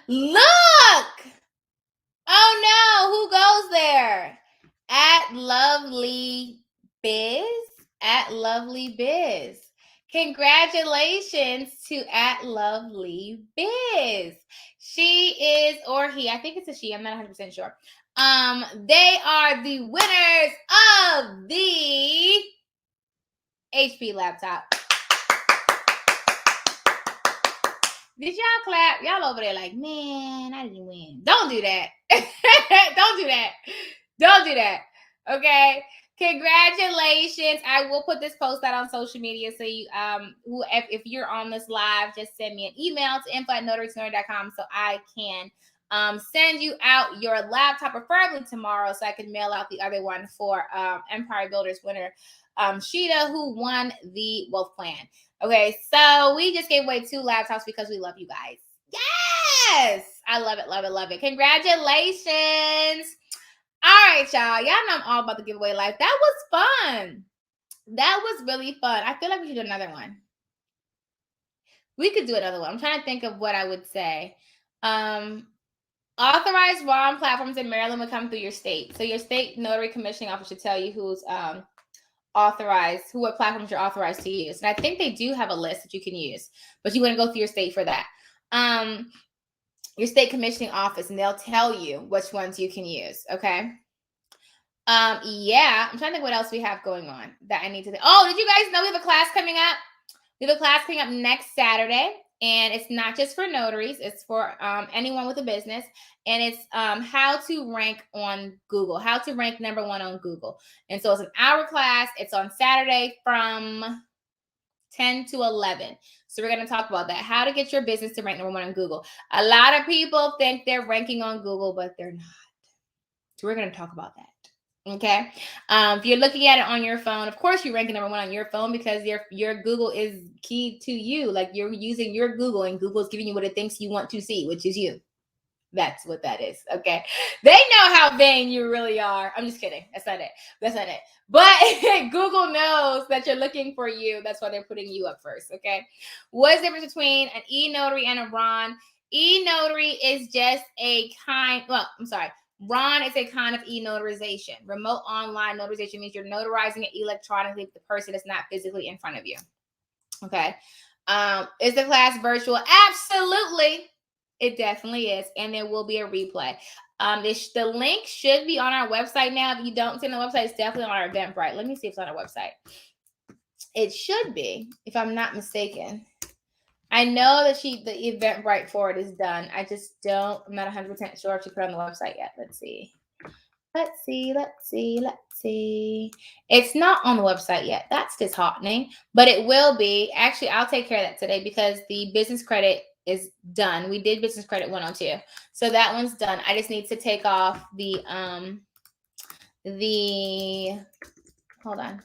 Look! Oh no, who goes there? At Lovely Biz. At Lovely Biz. Congratulations to At Lovely Biz. She is, or he, I think it's a she, I'm not 100% sure. They are the winners of the HP laptop. Did y'all clap? Y'all over there like, man, I didn't win. Don't do that. Don't do that. Don't do that. Okay. Congratulations. I will put this post out on social media. So you if you're on this live, just send me an email to info@notarytonotary.com so I can send you out your laptop, preferably tomorrow, so I can mail out the other one for Empire Builders winner Sheeta, who won the wealth plan. Okay, so we just gave away 2 laptops because we love you guys. Yes! I love it, love it, love it. Congratulations. All right, y'all. Y'all know I'm all about the giveaway life. That was fun. That was really fun. I feel like we should do another one. We could do another one. I'm trying to think of what I would say. Authorized ROM platforms in Maryland will come through your state. So your state notary commissioning office should tell you who's authorized, what platforms you're authorized to use. And I think they do have a list that you can use, but you want to go through your state for that. Your state commissioning office, and they'll tell you which ones you can use. Okay. Yeah, I'm trying to think what else we have going on that I need to. Oh, did you guys know we have a class coming up? We have a class coming up next Saturday, and it's not just for notaries. It's for anyone with a business, and it's how to rank on Google, how to rank #1 on Google. And so it's an hour class. It's on Saturday from 10 to 11. So we're going to talk about that, how to get your business to rank #1 on Google. A lot of people think they're ranking on Google, but they're not. So we're going to talk about that. Okay. If you're looking at it on your phone, of course you're ranking #1 on your phone because your Google is key to you. Like you're using your Google, and Google is giving you what it thinks you want to see, which is you. That's what that is. Okay. They know how vain you really are. I'm just kidding. That's not it. That's not it. But Google knows that you're looking for you. That's why they're putting you up first. Okay. What's the difference between an e-notary and a RON? E-notary is just a kind, well, I'm sorry. RON is a kind of e-notarization. Remote online notarization means you're notarizing it electronically if the person is not physically in front of you. Okay. Is the class virtual? Absolutely. It definitely is. And there will be a replay. The link should be on our website now. If you don't see it on the website, it's definitely on our Eventbrite. Let me see if it's on our website. It should be, if I'm not mistaken. I know that the Eventbrite for it is done. I'm not 100% sure if she put it on the website yet. Let's see. It's not on the website yet. That's disheartening, but it will be. Actually, I'll take care of that today because the business credit is done. We did business credit 102. So that one's done. I just need to take off the hold on.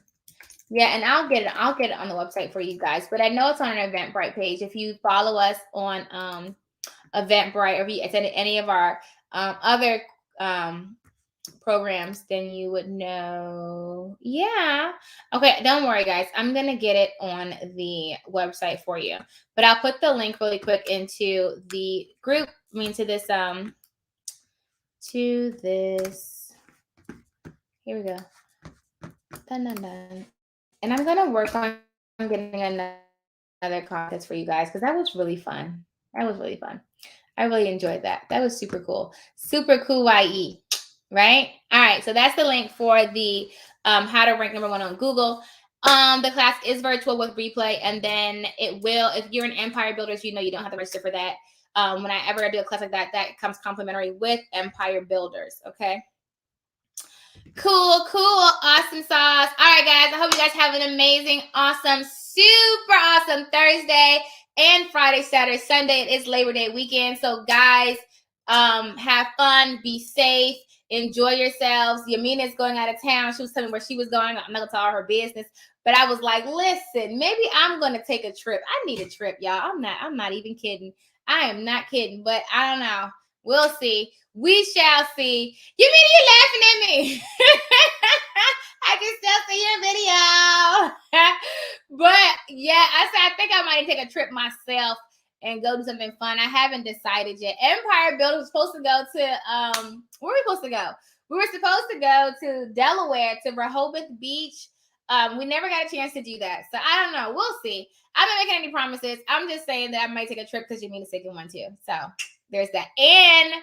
Yeah, and I'll get it on the website for you guys. But I know it's on an Eventbrite page. If you follow us on Eventbrite, or if you attend any of our other programs, then you would know. Yeah. Okay, don't worry, guys. I'm gonna get it on the website for you. But I'll put the link really quick into the group. To this. Here we go. Dun, dun, dun. And I'm gonna work on getting another contest for you guys because that was really fun. I really enjoyed that. That was super cool. Super cool YE, right? All right, so that's the link for the how to rank #1 on Google. The class is virtual with replay, and then it will, if you're an Empire Builders, you don't have to register for that. When I ever do a class like that, that comes complimentary with Empire Builders, okay? Cool, awesome sauce. All right, guys, I hope you guys have an amazing, awesome, super awesome Thursday and Friday, Saturday, Sunday. It is Labor Day weekend, so guys, have fun, be safe, enjoy yourselves. Yaminah is going out of town. She was telling me where she was going. I'm not gonna tell her business, but I was like, listen, maybe I'm gonna take a trip. I need a trip, y'all. I'm not even kidding. I am not kidding, but I don't know. We'll see. We shall see. Yaminah, you laughing at me. I can still see your video. But yeah, I think I might take a trip myself and go do something fun. I haven't decided yet. Empire Builders was supposed to go to where were we supposed to go? We were supposed to go to Delaware, to Rehoboth Beach. We never got a chance to do that. So I don't know. We'll see. I'm not making any promises. I'm just saying that I might take a trip because Yaminah's taking one too. So there's that. And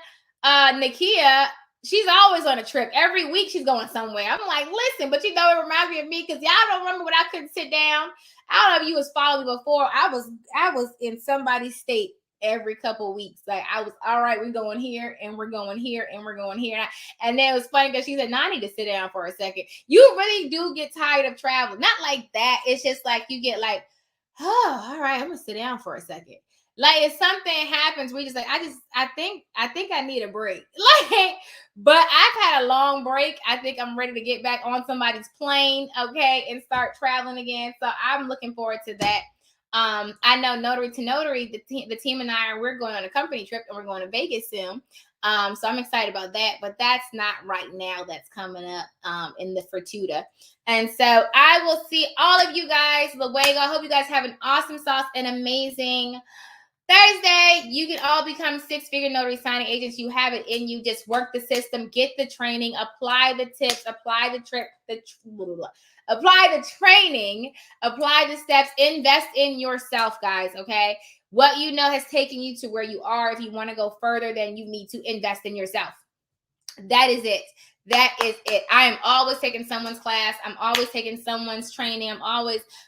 Nakia, she's always on a trip. Every week she's going somewhere. I'm like, listen, but it reminds me of me because y'all don't remember when I couldn't sit down. I don't know if you was following me before. I was in somebody's state every couple of weeks. Like I was, all right, we're going here and we're going here and we're going here. And then it was funny because she said, no, I need to sit down for a second. You really do get tired of traveling. Not like that. It's just like you get like, oh, all right, I'm gonna sit down for a second. Like if something happens, we just like, I think I need a break. Like, but I've had a long break. I think I'm ready to get back on somebody's plane, okay, and start traveling again. So I'm looking forward to that. I know Notary to Notary, the team and we're going on a company trip and we're going to Vegas soon. So I'm excited about that, but that's not right now. That's coming up in the Fortuita. And so I will see all of you guys, Luego. I hope you guys have an awesome sauce and amazing Thursday. You can all become six-figure notary signing agents. You have it in you. Just work the system, get the training, apply the tips, apply the training, apply the steps, invest in yourself, guys, okay? What you know has taken you to where you are. If you want to go further, then you need to invest in yourself. That is it. That is it. I am always taking someone's class. I'm always taking someone's training.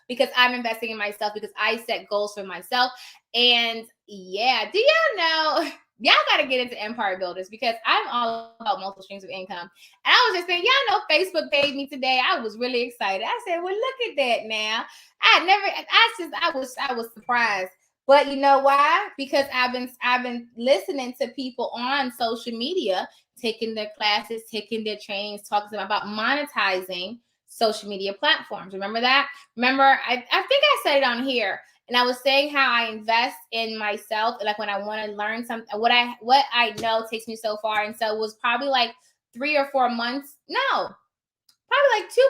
Because I'm investing in myself, because I set goals for myself. And yeah, do y'all know, y'all got to get into Empire Builders because I'm all about multiple streams of income. And I was just saying, y'all know Facebook paid me today. I was really excited. I said, well, look at that now. I was surprised. But you know why? Because I've been listening to people on social media taking their classes, taking their trainings, talking about monetizing social media platforms. Remember that? I think I said it on here. And I was saying how I invest in myself, and like when I want to learn something, what I know takes me so far. And so it was probably like 3 or 4 months. No, probably like 2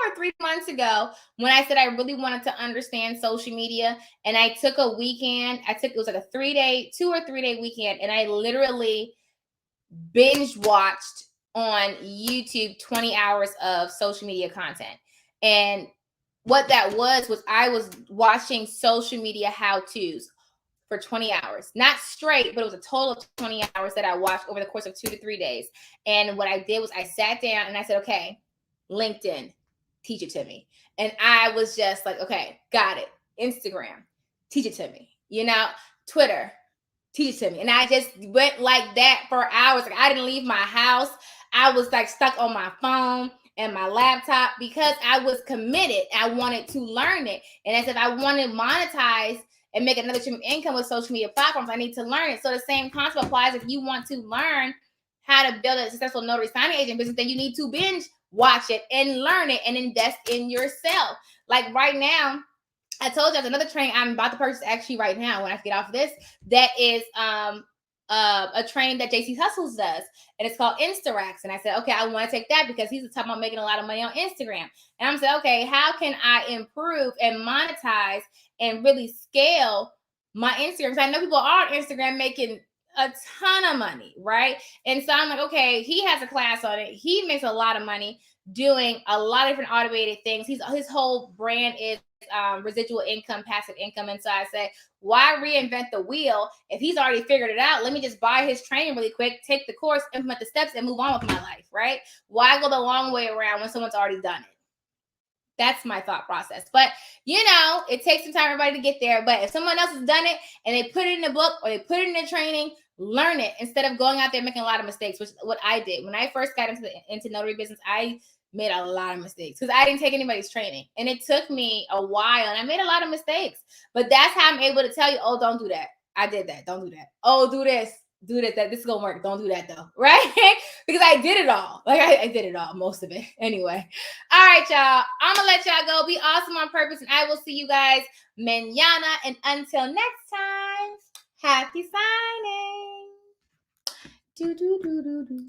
or 3 months ago when I said I really wanted to understand social media. And I took a weekend. It was like a 2 or 3 day weekend, and I literally binge watched on YouTube 20 hours of social media content. And what that was I was watching social media how-tos for 20 hours, not straight, but it was a total of 20 hours that I watched over the course of 2 to 3 days. And what I did was I sat down and I said, okay, LinkedIn, teach it to me. And I was just like, okay, got it. Instagram, teach it to me. Twitter, teach it to me. And I just went like that for hours. Like I didn't leave my house. I was like stuck on my phone and my laptop because I was committed. I wanted to learn it. And as if I wanted to monetize and make another stream of income with social media platforms, I need to learn it. So the same concept applies if you want to learn how to build a successful notary signing agent business, then you need to binge watch it and learn it and invest in yourself. Like right now, I told you there's another training I'm about to purchase actually right now when I get off of this. That is a training that JC Hustles does, and it's called Instarax. And I said, okay, I want to take that because he's talking about making a lot of money on Instagram. And I'm saying, okay, how can I improve and monetize and really scale my Instagram? Because I know people are on Instagram making a ton of money, right? And so I'm like, okay, he has a class on it. He makes a lot of money doing a lot of different automated things. His whole brand is residual income, passive income. And so I said, why reinvent the wheel if he's already figured it out? Let me just buy his training really quick, take the course, implement the steps, and move on with my life, right? Why go the long way around when someone's already done it? That's my thought process. But, it takes some time for everybody to get there. But if someone else has done it and they put it in a book or they put it in a training, learn it instead of going out there making a lot of mistakes, which is what I did. When I first got into notary business, I made a lot of mistakes because I didn't take anybody's training. And it took me a while and I made a lot of mistakes. But that's how I'm able to tell you, oh, don't do that. I did that. Don't do that. Oh, do this. Do this. This is going to work. Don't do that though. Right? Because I did it all. Like I did it all, most of it. Anyway. All right, y'all. I'm going to let y'all go. Be awesome on purpose. And I will see you guys mañana. And until next time, happy signing. Do, do, do, do, do.